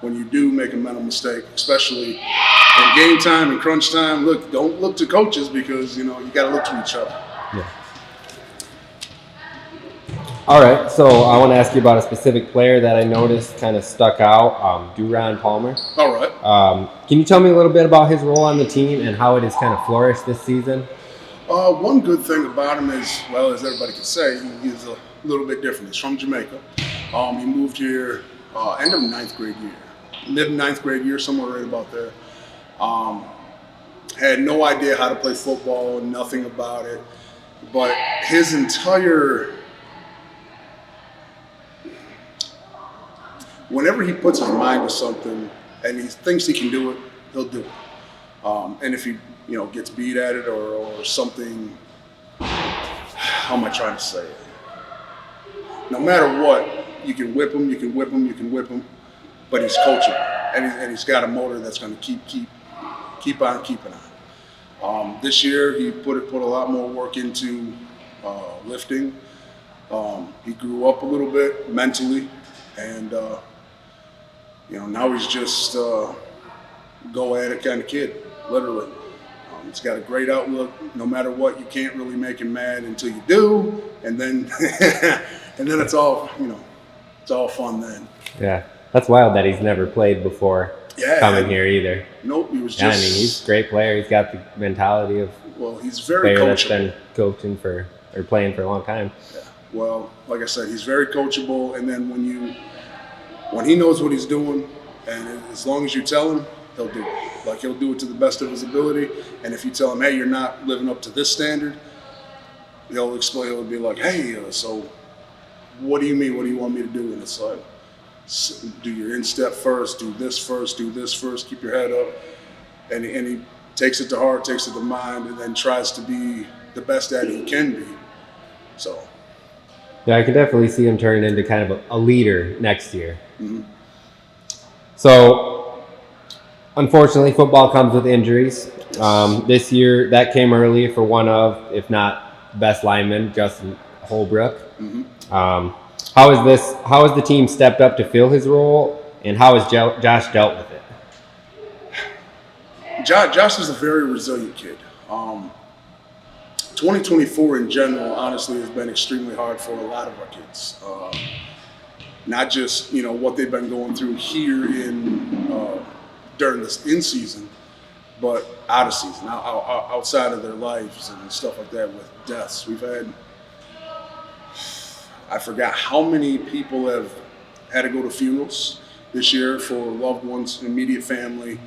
when you do make a mental mistake, especially in game time and crunch time. Look, don't look to coaches because, you got to look to each other. Yeah. All right, so I want to ask you about a specific player that I noticed kind of stuck out, Duran Palmer. All right. Can you tell me a little bit about his role on the team and how it has kind of flourished this season? One good thing about him is, well, as everybody can say, he's a little bit different. He's from Jamaica. He moved here end of ninth grade year, mid-ninth grade year, somewhere right about there. Had no idea how to play football, nothing about it. But his entire, whenever he puts his mind to something and he thinks he can do it, he'll do it. And if he, gets beat at it or something, how am I trying to say it? No matter what, you can whip him, but he's coachable, and he's got a motor that's going to keep on keeping on. This year, he put a lot more work into lifting. He grew up a little bit mentally, and now he's just go at it kind of kid, literally. He's got a great outlook. No matter what, you can't really make him mad until you do, and then it's all it's all fun then. Yeah, that's wild that he's never played before coming here either. Nope, he was just. Yeah, I mean, he's a great player. He's got the mentality of he's very player coachable. that's been coaching or playing for a long time. Yeah. Well, like I said, he's very coachable, and then when he knows what he's doing, and as long as you tell him, he'll do it. Like, he'll do it to the best of his ability. And if you tell him, hey, you're not living up to this standard, he'll explain. He'll be like, hey, so what do you mean? What do you want me to do? And it's like, do your instep first, do this first, keep your head up. And he takes it to heart, takes it to mind, and then tries to be the best at it he can be. So. Yeah, I can definitely see him turning into kind of a leader next year. Mm-hmm. So, unfortunately, football comes with injuries. This year, that came early for one of, if not best lineman, Justin Holbrook. Mm-hmm. How has the team stepped up to fill his role, and how has Josh dealt with it? Josh is a very resilient kid. 2024 in general, honestly, has been extremely hard for a lot of our kids. Not just what they've been going through here during this in season, but out of season, outside of their lives and stuff like that with deaths. We've had, I forgot how many people have had to go to funerals this year for loved ones, immediate family.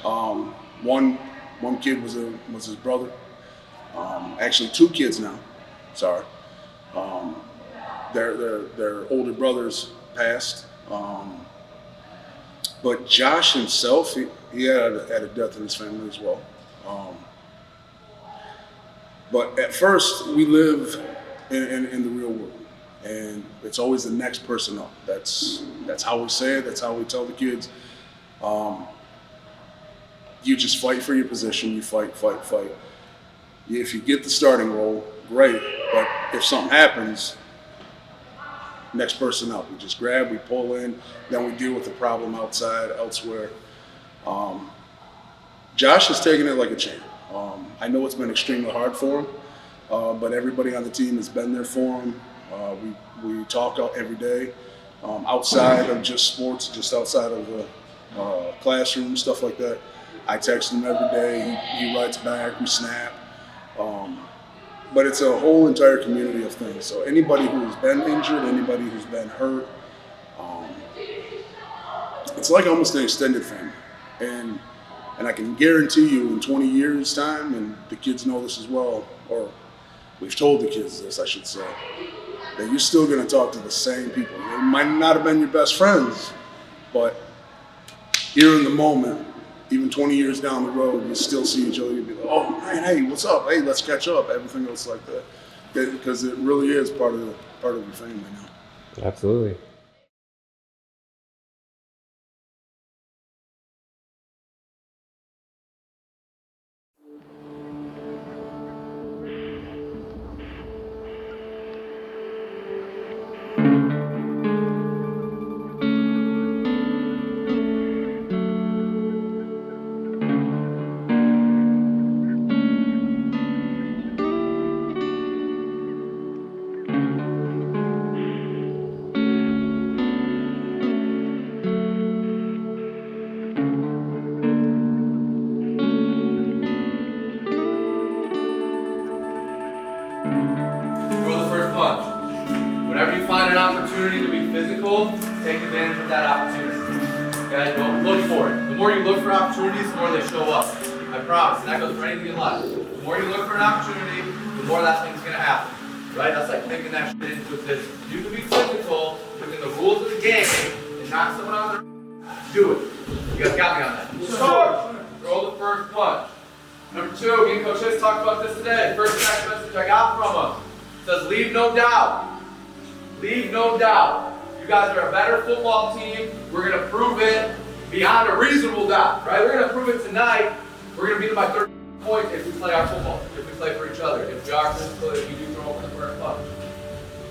One kid was his brother. Actually, two kids now. Sorry. Their older brothers passed. But Josh himself, he had a death in his family as well. But at first, we live in the real world, and it's always the next person up. That's how we say it. That's how we tell the kids. You just fight for your position. You fight. If you get the starting role, great. But if something happens, next person up. We just grab, we pull in, then we deal with the problem elsewhere. Josh has taken it like a champ. I know it's been extremely hard for him, but everybody on the team has been there for him. We talk out every day, outside of just sports, just outside of the classroom, stuff like that. I text him every day. He writes back. We snap. But it's a whole entire community of things. So anybody who's been injured, anybody who's been hurt, it's like almost an extended family. And And I can guarantee you in 20 years' time, and the kids know this as well, or we've told the kids this, I should say, that you're still going to talk to the same people. They might not have been your best friends, but here in the moment, even 20 years down the road, you still see each other. You'd be like, oh, man, hey, what's up? Hey, let's catch up. Everything else like that. Because it really is part of your family now. Absolutely. Whenever you find an opportunity to be physical, take advantage of that opportunity. Okay? Don't look for it. The more you look for opportunities, the more they show up. I promise. And that goes for anything in life. The more you look for an opportunity, the more that thing's going to happen. Right? That's like thinking that shit into existence. You can be physical within the rules of the game and not someone on the do it. You guys got me on that. Start. Throw the first punch. Number 2, me and Coach Hiss talked about this today. First text message I got from him says, leave no doubt. Leave no doubt. You guys are a better football team. We're going to prove it beyond a reasonable doubt. Right? We're going to prove it tonight. We're going to beat them by 30 points if we play our football. If we play for each other. If we are physical, if we do throw over the first punch.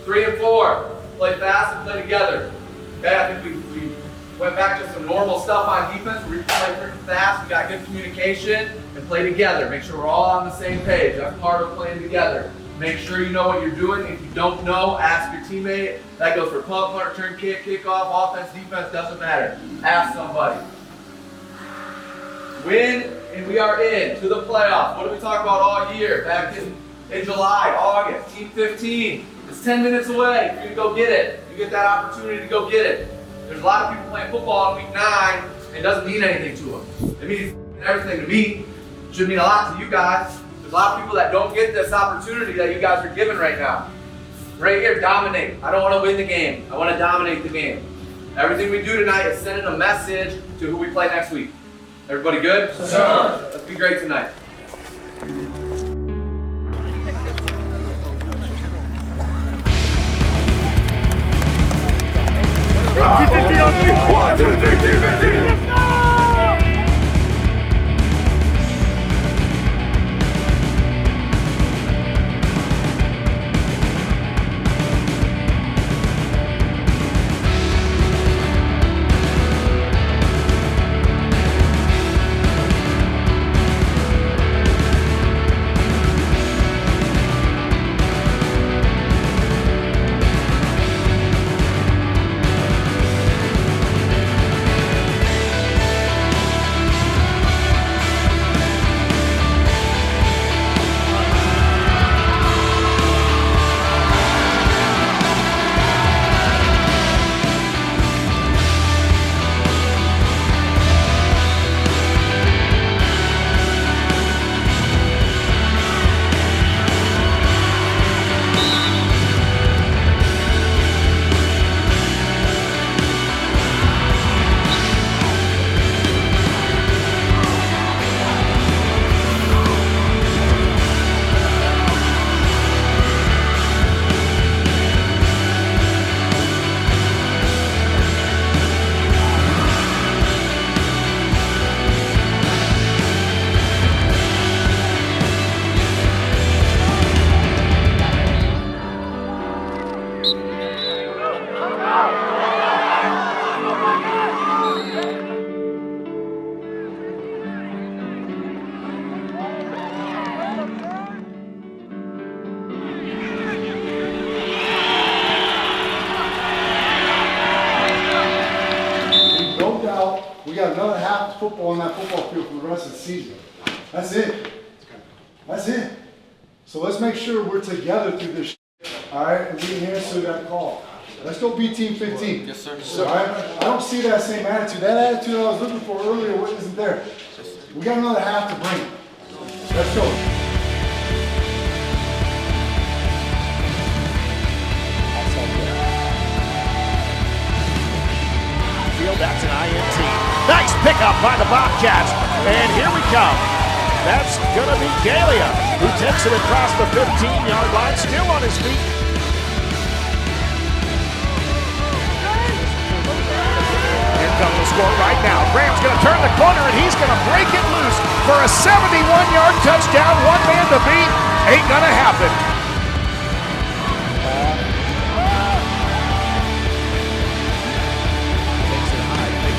3 and 4. Play fast and play together. Okay, I think we went back to some normal stuff on defense. We play pretty fast. We got good communication and play together. Make sure we're all on the same page. That's part of playing together. Make sure you know what you're doing. If you don't know, ask your teammate. That goes for punt, punt, return, kick, kickoff, offense, defense, doesn't matter. Ask somebody. Win, and we are in to the playoffs. What did we talk about all year? Back in July, August, Team 15. It's 10 minutes away for you to go get it. You get that opportunity to go get it. There's a lot of people playing football in week 9, and it doesn't mean anything to them. It means everything to me. It should mean a lot to you guys. There's a lot of people that don't get this opportunity that you guys are given right now. Right here, dominate. I don't want to win the game. I want to dominate the game. Everything we do tonight is sending a message to who we play next week. Everybody good? Sure. Let's be great tonight. One, two, three, let's go! Football on that football field for the rest of the season. That's it. That's it. So let's make sure we're together through this shit, all right? And we answer that call. Let's go beat Team 15. Yes, sir. All right? I don't see that same attitude. That attitude I was looking for earlier isn't there. We got another half to bring. Let's go. That's an INT. Nice pickup by the Bobcats. And here we come. That's going to be Galia, who takes it across the 15-yard line, still on his feet. Here comes the score right now. Graham's going to turn the corner, and he's going to break it loose for a 71-yard touchdown. One man to beat. Ain't going to happen.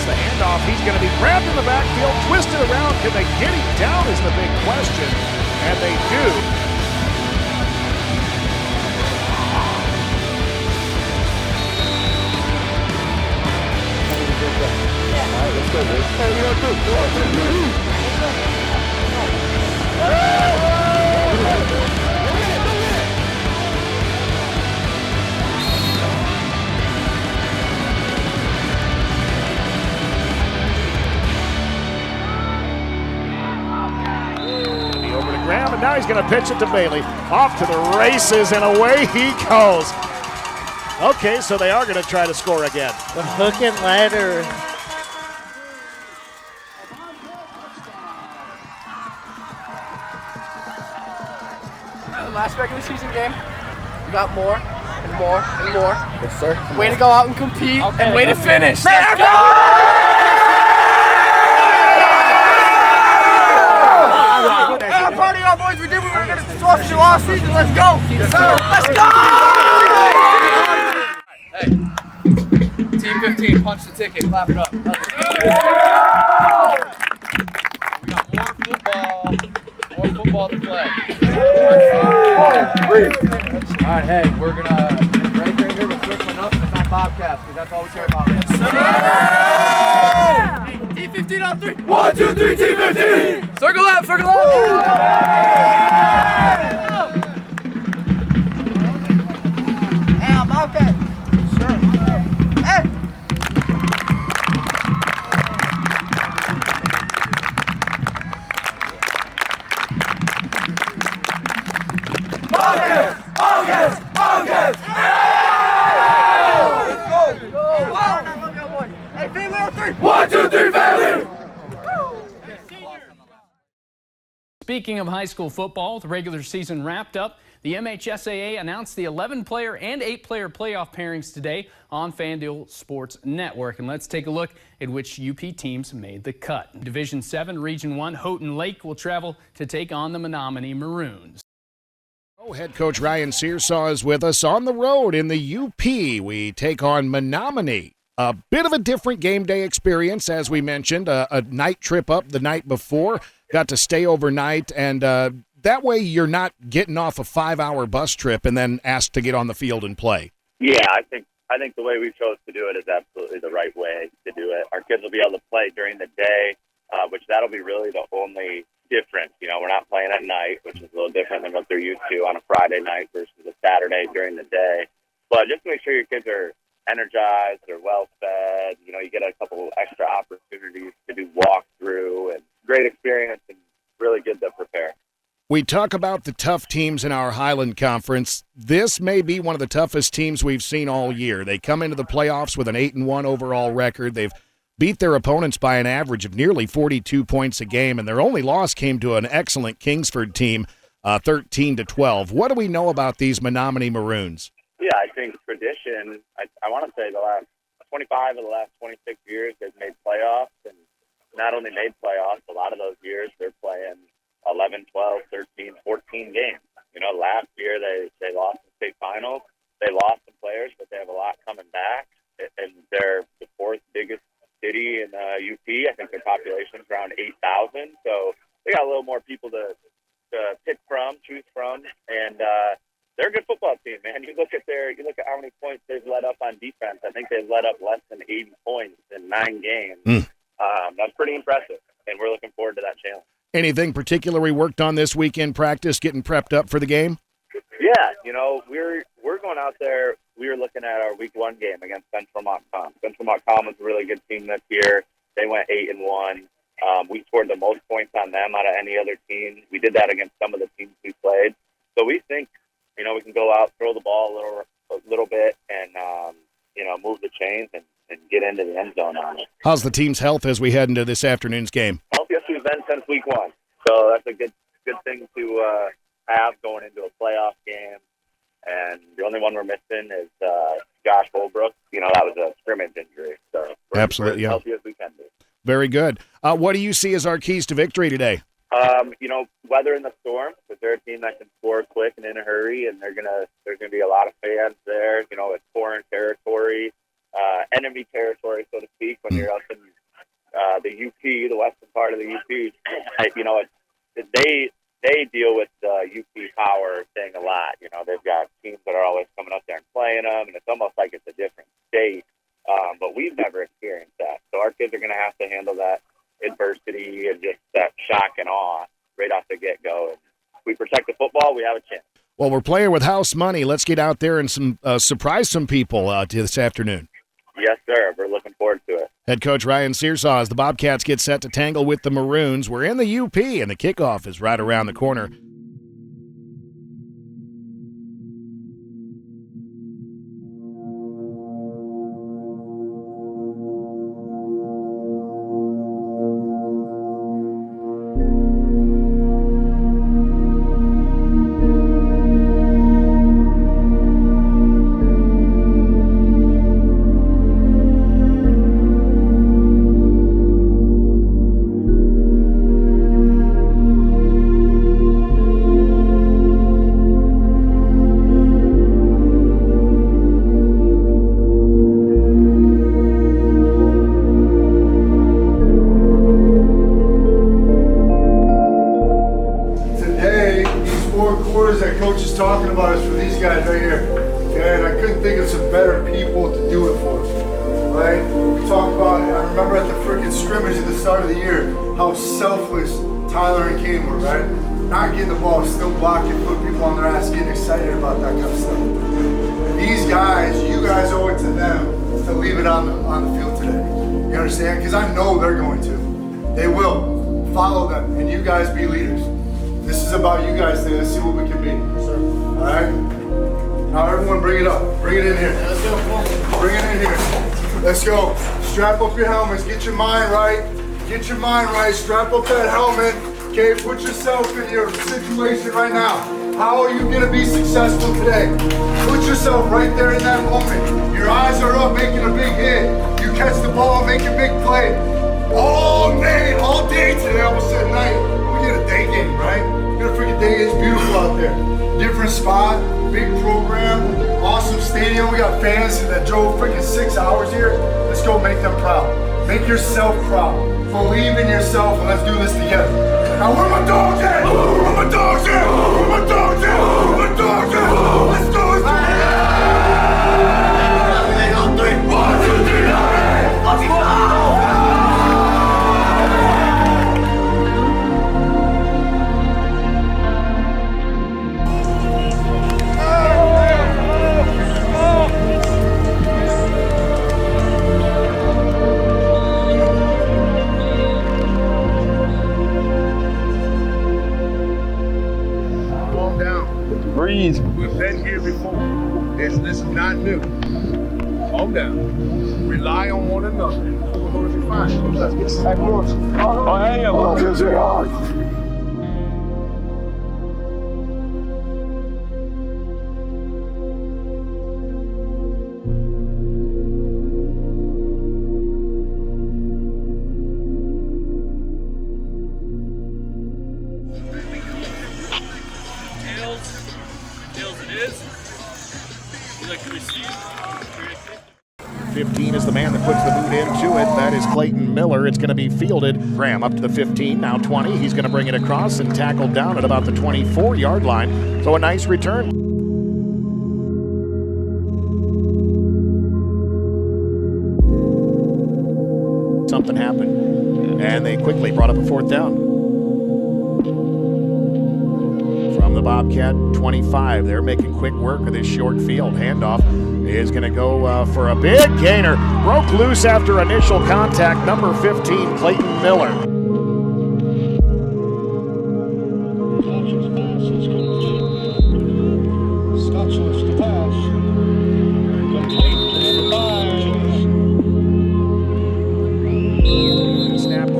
The handoff, he's going to be grabbed in the backfield, twisted around. Can they get him down is the big question, and they do. All right, let's go, dude. Over to Graham, and now he's going to pitch it to Bailey. Off to the races, and away he goes. Okay, so they are going to try to score again. The hook and ladder. Last regular season game, we got more and more and more. Yes, sir. Way to go out and compete, and way to finish. Let's go! Party on, boys. We did what we were going to structure last season. Let's go. Yes, sir. Let's go. Hey, Team 15, punch the ticket, clap it up. We got more football to play. All right, hey, we're gonna right there here with circling up and not Bobcats, because that's all we care about. Team 15 on 3. 1, 2, 3, Team 15! Circle up, circle up! Hey, I'm okay. Sure. Hey! Hey, family on 3. 1, 2, 3, family! Speaking of high school football, the regular season wrapped up. The MHSAA announced the 11-player and 8-player playoff pairings today on FanDuel Sports Network. And let's take a look at which UP teams made the cut. Division 7, Region 1, Houghton Lake will travel to take on the Menominee Maroons. Head coach Ryan Searsaw is with us on the road in the UP. We take on Menominee. A bit of a different game day experience, as we mentioned. A night trip up the night before. Got to stay overnight, and that way you're not getting off a 5-hour bus trip and then asked to get on the field and play. Yeah, I think the way we chose to do it is absolutely the right way to do it. Our kids will be able to play during the day, which that'll be really the only difference. You know, we're not playing at night, which is a little different than what they're used to on a Friday night versus a Saturday during the day. But just to make sure your kids are energized, they're well fed. You know, you get a couple extra opportunities to do walkthrough, and great experience and really good to prepare. We talk about the tough teams in our Highland Conference. This may be one of the toughest teams we've seen all year. They come into the playoffs with an 8-1 overall record. They've beat their opponents by an average of nearly 42 points a game, and their only loss came to an excellent Kingsford team, 13-12. What do we know about these Menominee Maroons? Yeah, I think tradition, I want to say the last 25 of the last 26 years they've made playoffs, and not only made playoffs, a lot of those years they're playing 11, 12, 13, 14 games. You know, last year they lost the state finals. They lost some players, but they have a lot coming back, and they're the fourth biggest city in UP. I think their population's around 8,000, so they got a little more people to choose from, and they're a good football team, man. You look at how many points they've let up on defense. I think they've let up less than 80 points in 9 games. That's pretty impressive, and we're looking forward to that challenge. Anything particular we worked on this weekend practice, getting prepped up for the game? Yeah, you know, we're going out there. We were looking at our week 1 game against Central Montcalm. Central Montcalm was a really good team this year. They went 8-1, We scored the most points on them out of any other team. We did that against some of the teams we played. So we think, you know, we can go out, throw the ball a little bit, and you know, move the chains and get into the end zone on it. How's the team's health as we head into this afternoon's game? Healthiest we've been since week 1. So that's a good thing to have going into a playoff game. And the only one we're missing is Josh Holbrook. You know, that was a scrimmage injury. So Absolutely, we're as yeah. healthy as we can be. Very good. What do you see as our keys to victory today? You know, weather in the storm, because they're a team that can score quick and in a hurry, and there's gonna be a lot of fans there. You know, it's foreign territory, enemy territory, so to speak. When you're up in the UP, the western part of the UP, you know, they deal with the UP power thing a lot. You know, they've got teams that are always coming up there and playing them, and it's almost like it's a different state. But we've never experienced that, so our kids are gonna have to handle that adversity and just that shock and awe right off the get-go. And if we protect the football, we have a chance. Well, we're playing with house money. Let's get out there and surprise some people this afternoon. Yes, sir. We're looking forward to it. Head coach Ryan Searsaw as the Bobcats get set to tangle with the Maroons. We're in the UP, and the kickoff is right around the corner. Talking about is for these guys right here, okay? And I couldn't think of some better people to do it for, right? We talked about it. I remember at the freaking scrimmage at the start of the year how selfless Tyler and Kane were, right? Not getting the ball, still blocking, putting people on their ass, getting excited about that kind of stuff. And these guys, you guys owe it to them to leave it on the field today. You understand? Because I know they're going to. They will. Follow them, and you guys be leaders. This is about you guys today. Let's see what we can be. All right? Now everyone bring it up. Bring it in here. Let's go. Bring it in here. Let's go. Strap up your helmets. Get your mind right. Get your mind right. Strap up that helmet. Okay, put yourself in your situation right now. How are you going to be successful today? Put yourself right there in that moment. Your eyes are up making a big hit. You catch the ball, make a big play. All day today, I almost said night. We get a day game, right? We get a freaking day game. It's beautiful out there. Different spot, big program, awesome stadium. We got fans that drove freaking 6 hours here. Let's go make them proud. Make yourself proud. Believe in yourself, and let's do this together. Now, where my dogs at? Where my dogs at? Where my dogs at? Where my dogs at? Let's go. Let's go. 1, 2, 3, let's go. Breathe. We've been here before. This is not new. Calm down. Rely on one another. We're going to be fine. Let's get some more. Oh, hey, Tails it is. You like to receive? 15 is the man that puts the boot into it. That is Clayton Miller. It's going to be fielded. Graham up to the 15, now 20. He's going to bring it across and tackled down at about the 24-yard line. So a nice return. Something happened, and they quickly brought up a fourth down. From the Bobcat 25, they're making quick work of this short field. Handoff is going to go for a big gainer. Broke loose after initial contact, number 15, Clayton Miller.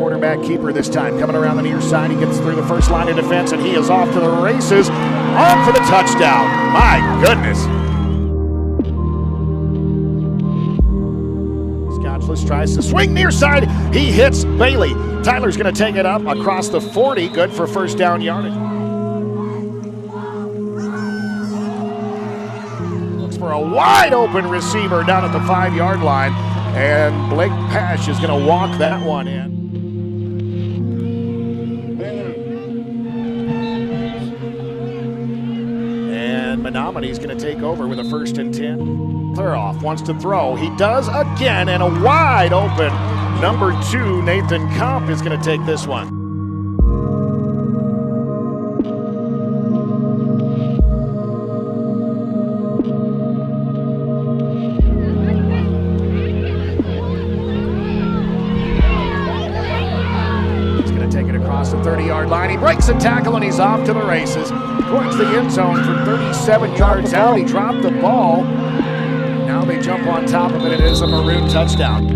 quarterback keeper this time. Coming around the near side, he gets through the first line of defense, and he is off to the races. On for the touchdown. My goodness. Scotchless tries to swing near side. He hits Bailey. Tyler's going to take it up across the 40. Good for first down yardage. Looks for a wide open receiver down at the 5-yard line. And Blake Pash is going to walk that one in. And Menominee's going to take over with a 1st and 10. Clearoff wants to throw. He does again, and a wide open number 2, Nathan Komp, is going to take this one. He's going to take it across the 30-yard line. He breaks a tackle, and he's off to the races. Towards the end zone for 37 yards out. He dropped the ball. Now they jump on top of it. It is a Maroon touchdown.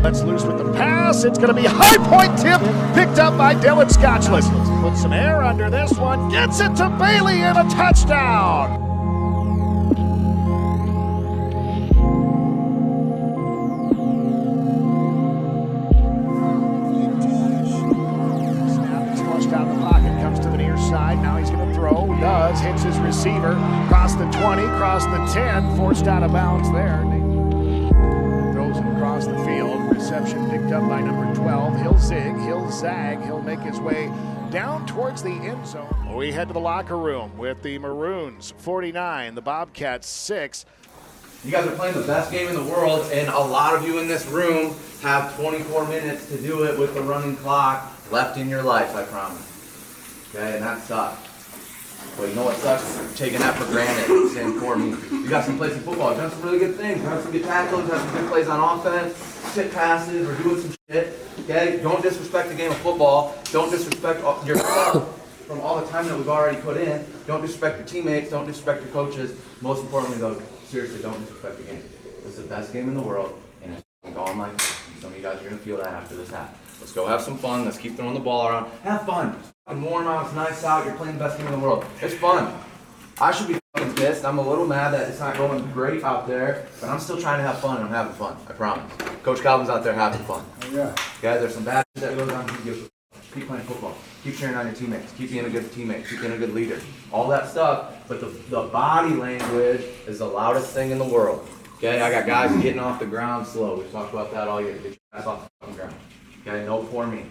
Let's loose with the pass. It's going to be a high point tip picked up by Dylan Scotchless. Put some air under this one. Gets it to Bailey and a touchdown. Hits his receiver, across the 20, across the 10, forced out of bounds there. Throws it across the field. Reception picked up by number 12. He'll zig, he'll zag, he'll make his way down towards the end zone. We head to the locker room with the Maroons 49, the Bobcats 6. You guys are playing the best game in the world, and a lot of you in this room have 24 minutes to do it with the running clock left in your life, I promise. Okay, and that sucks. But you know what sucks? Taking that for granted. Saying for me, you got some plays in football. You've done some really good things. You've had some good tackles. You've had some good plays on offense. Sit passes. We're doing some shit. Okay? Don't disrespect the game of football. Don't disrespect yourself from all the time that we've already put in. Don't disrespect your teammates. Don't disrespect your coaches. Most importantly, though, seriously, don't disrespect the game. It's the best game in the world, and it's going like this. And some of you guys are going to feel that after this half. Let's go have some fun. Let's keep throwing the ball around. Have fun. Warm out, it's nice out, you're playing the best game in the world. It's fun. I should be fucking pissed. I'm a little mad that it's not going great out there, but I'm still trying to have fun and I'm having fun. I promise. Coach Calvin's out there having fun. Yeah. Okay, there's some bad shit that goes on. Keep playing football. Keep cheering on your teammates. Keep being a good teammate. Keep being a good leader. All that stuff, but the body language is the loudest thing in the world. Okay, I got guys getting off the ground slow. We've talked about that all year. Get your ass off the fucking ground. Okay, no poor me.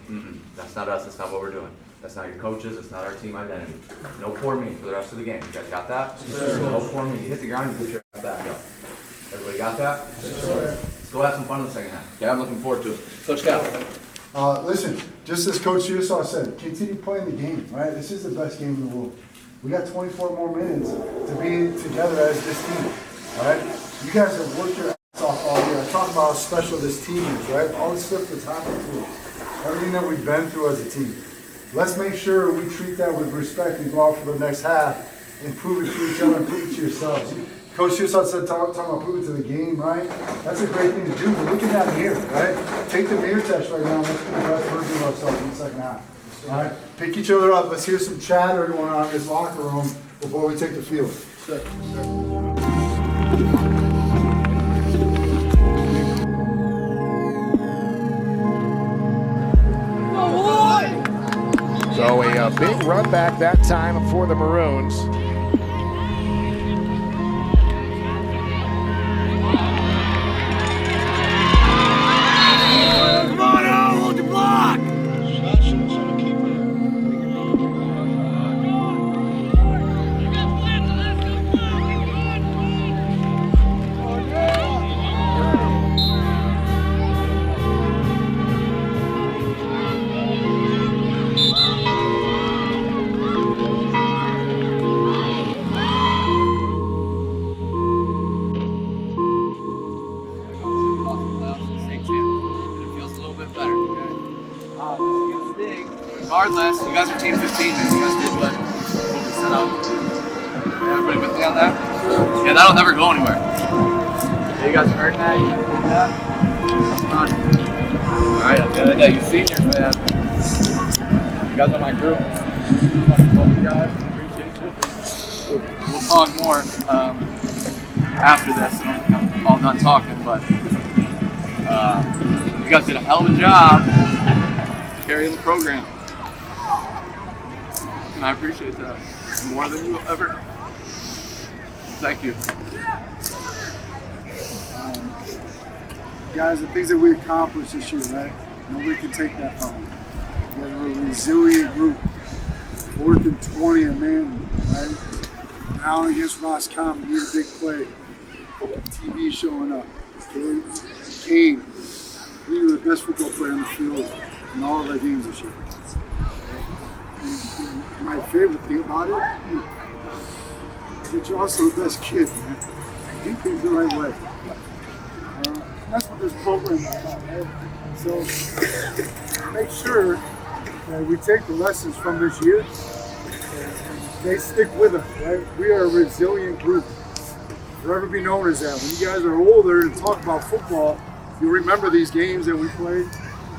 That's not us. That's not what we're doing. That's not your coaches. It's not our team identity. No poor me for the rest of the game. You guys got that? Yes, no poor me. You hit the ground, you put your ass back up. Everybody got that? Yes, let's go have some fun in the second half. Okay, I'm looking forward to it. Coach Cal. Listen, just as Coach Searsaw said, continue playing the game, right? This is the best game in the world. We got 24 more minutes to be together as this team, all right? You guys have worked your ass off all year. I talk about how special this team is, right? All the stuff that's happened to us, everything that we've been through as a team. Let's make sure we treat that with respect and go out for the next half and prove it to each other and prove it to yourselves. Coach Searsaw said, talking about prove it to the game, right? That's a great thing to do, but look at that mirror, right? Take the mirror test right now and let's be the best version of ourselves in the second half. All right? Pick each other up. Let's hear some chatter going on in this locker room before we take the field. So a big run back that time for the Maroons. Come on out, hold the block! Regardless, you guys are team 15, man. You guys did what we set out. Yeah, that'll never go anywhere. Yeah, you guys heard that? Yeah. Alright, at the end of the day, you seniors, man. You guys are my group. Love you guys. Appreciate you. We'll talk more after this. I'm all done talking, but you guys did a hell of a job carrying the program. And I appreciate that more than you ever. Thank you. Guys, the things that we accomplished this year, right? Nobody can take that from you. You guys were a resilient group. 4th and 20, a man, right? Now against Roscommon, you need a big play. TV showing up. Kane, we were the best football player on the field in all of our games this year. And my favorite thing about it is that you're also the best kid, man. You do things the right way. That's what this program is about, right? So make sure that we take the lessons from this year and they stick with us, right? We are a resilient group. Forever be known as that. When you guys are older and talk about football, you'll remember these games that we played.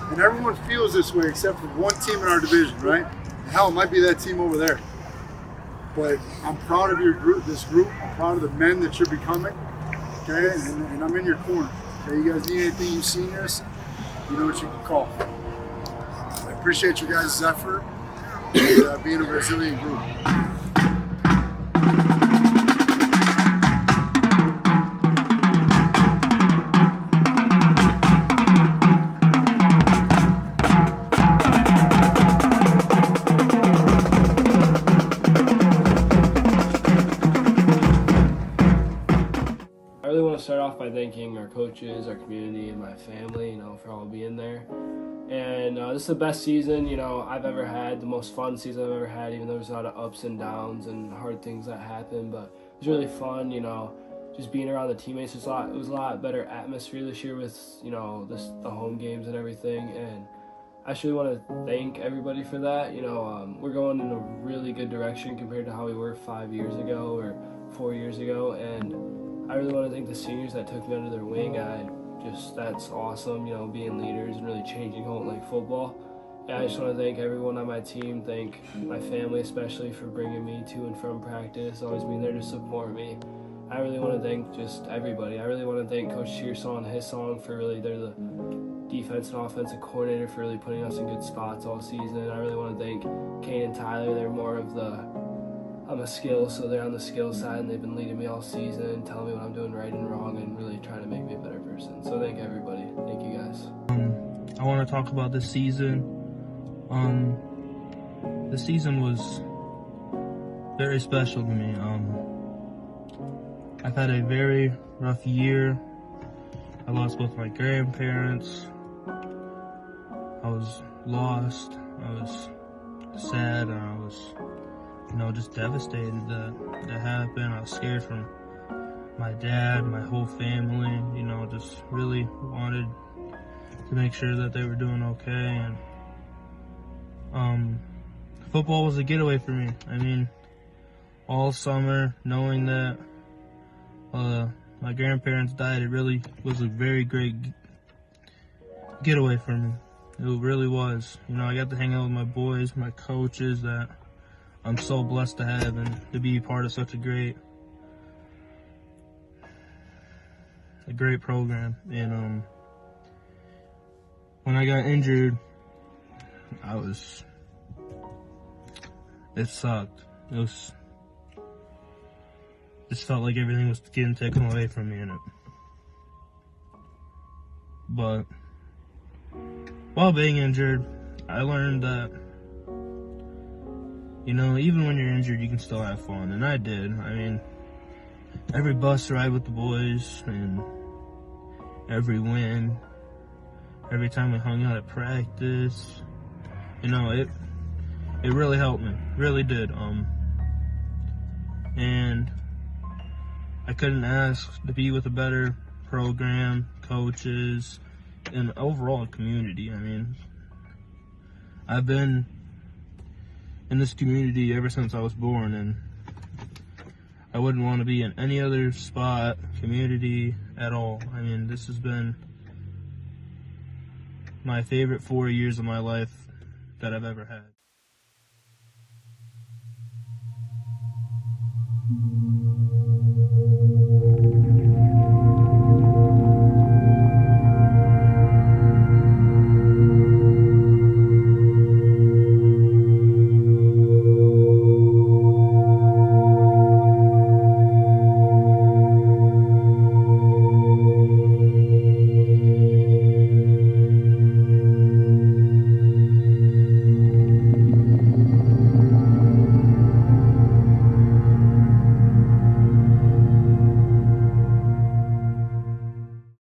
And everyone feels this way except for one team in our division, right? Hell, it might be that team over there. But I'm proud of your group, this group. I'm proud of the men that you're becoming. Okay, and I'm in your corner. Okay, you guys need anything, you seniors, you know what you can call. I appreciate you guys' effort and being a resilient group. I really want to start off by thanking our coaches, our community, and my family, for all being there. And this is the best season, I've ever had, the most fun season I've ever had, even though there's a lot of ups and downs and hard things that happen. But it was really fun, just being around the teammates. It was a lot better atmosphere this year with, the home games and everything. And I just really want to thank everybody for that. We're going in a really good direction compared to how we were 5 years ago or 4 years ago. And I really want to thank the seniors that took me under their wing. That's awesome, being leaders and really changing Houghton Lake football. And I just want to thank everyone on my team, thank my family especially for bringing me to and from practice, always being there to support me. I really want to thank just everybody. I really want to thank Coach Shearsall and his song for they're the defense and offensive coordinator for really putting us in good spots all season. I really want to thank Kane and Tyler. They're more of I'm a skill, so they're on the skill side, and they've been leading me all season, telling me what I'm doing right and wrong, and really trying to make me a better person. So thank everybody. Thank you guys. I want to talk about this season. The season was very special to me. I've had a very rough year. I lost both my grandparents. I was lost. I was sad. And I was just devastated that happened. I was scared from my dad, my whole family, just really wanted to make sure that they were doing okay. And football was a getaway for me. All summer, knowing that my grandparents died, it really was a very great getaway for me. It really was. I got to hang out with my boys, my coaches that I'm so blessed to have and to be part of such a great program. And when I got injured, it sucked. It just felt like everything was getting taken away from me in it. But while being injured, I learned that even when you're injured, you can still have fun, and I did. Every bus ride with the boys, and every win, every time we hung out at practice, it really helped me, really did. And I couldn't ask to be with a better program, coaches, and overall community. I've been in this community ever since I was born, and I wouldn't want to be in any other spot, community at all. I mean, this has been my favorite 4 years of my life that I've ever had.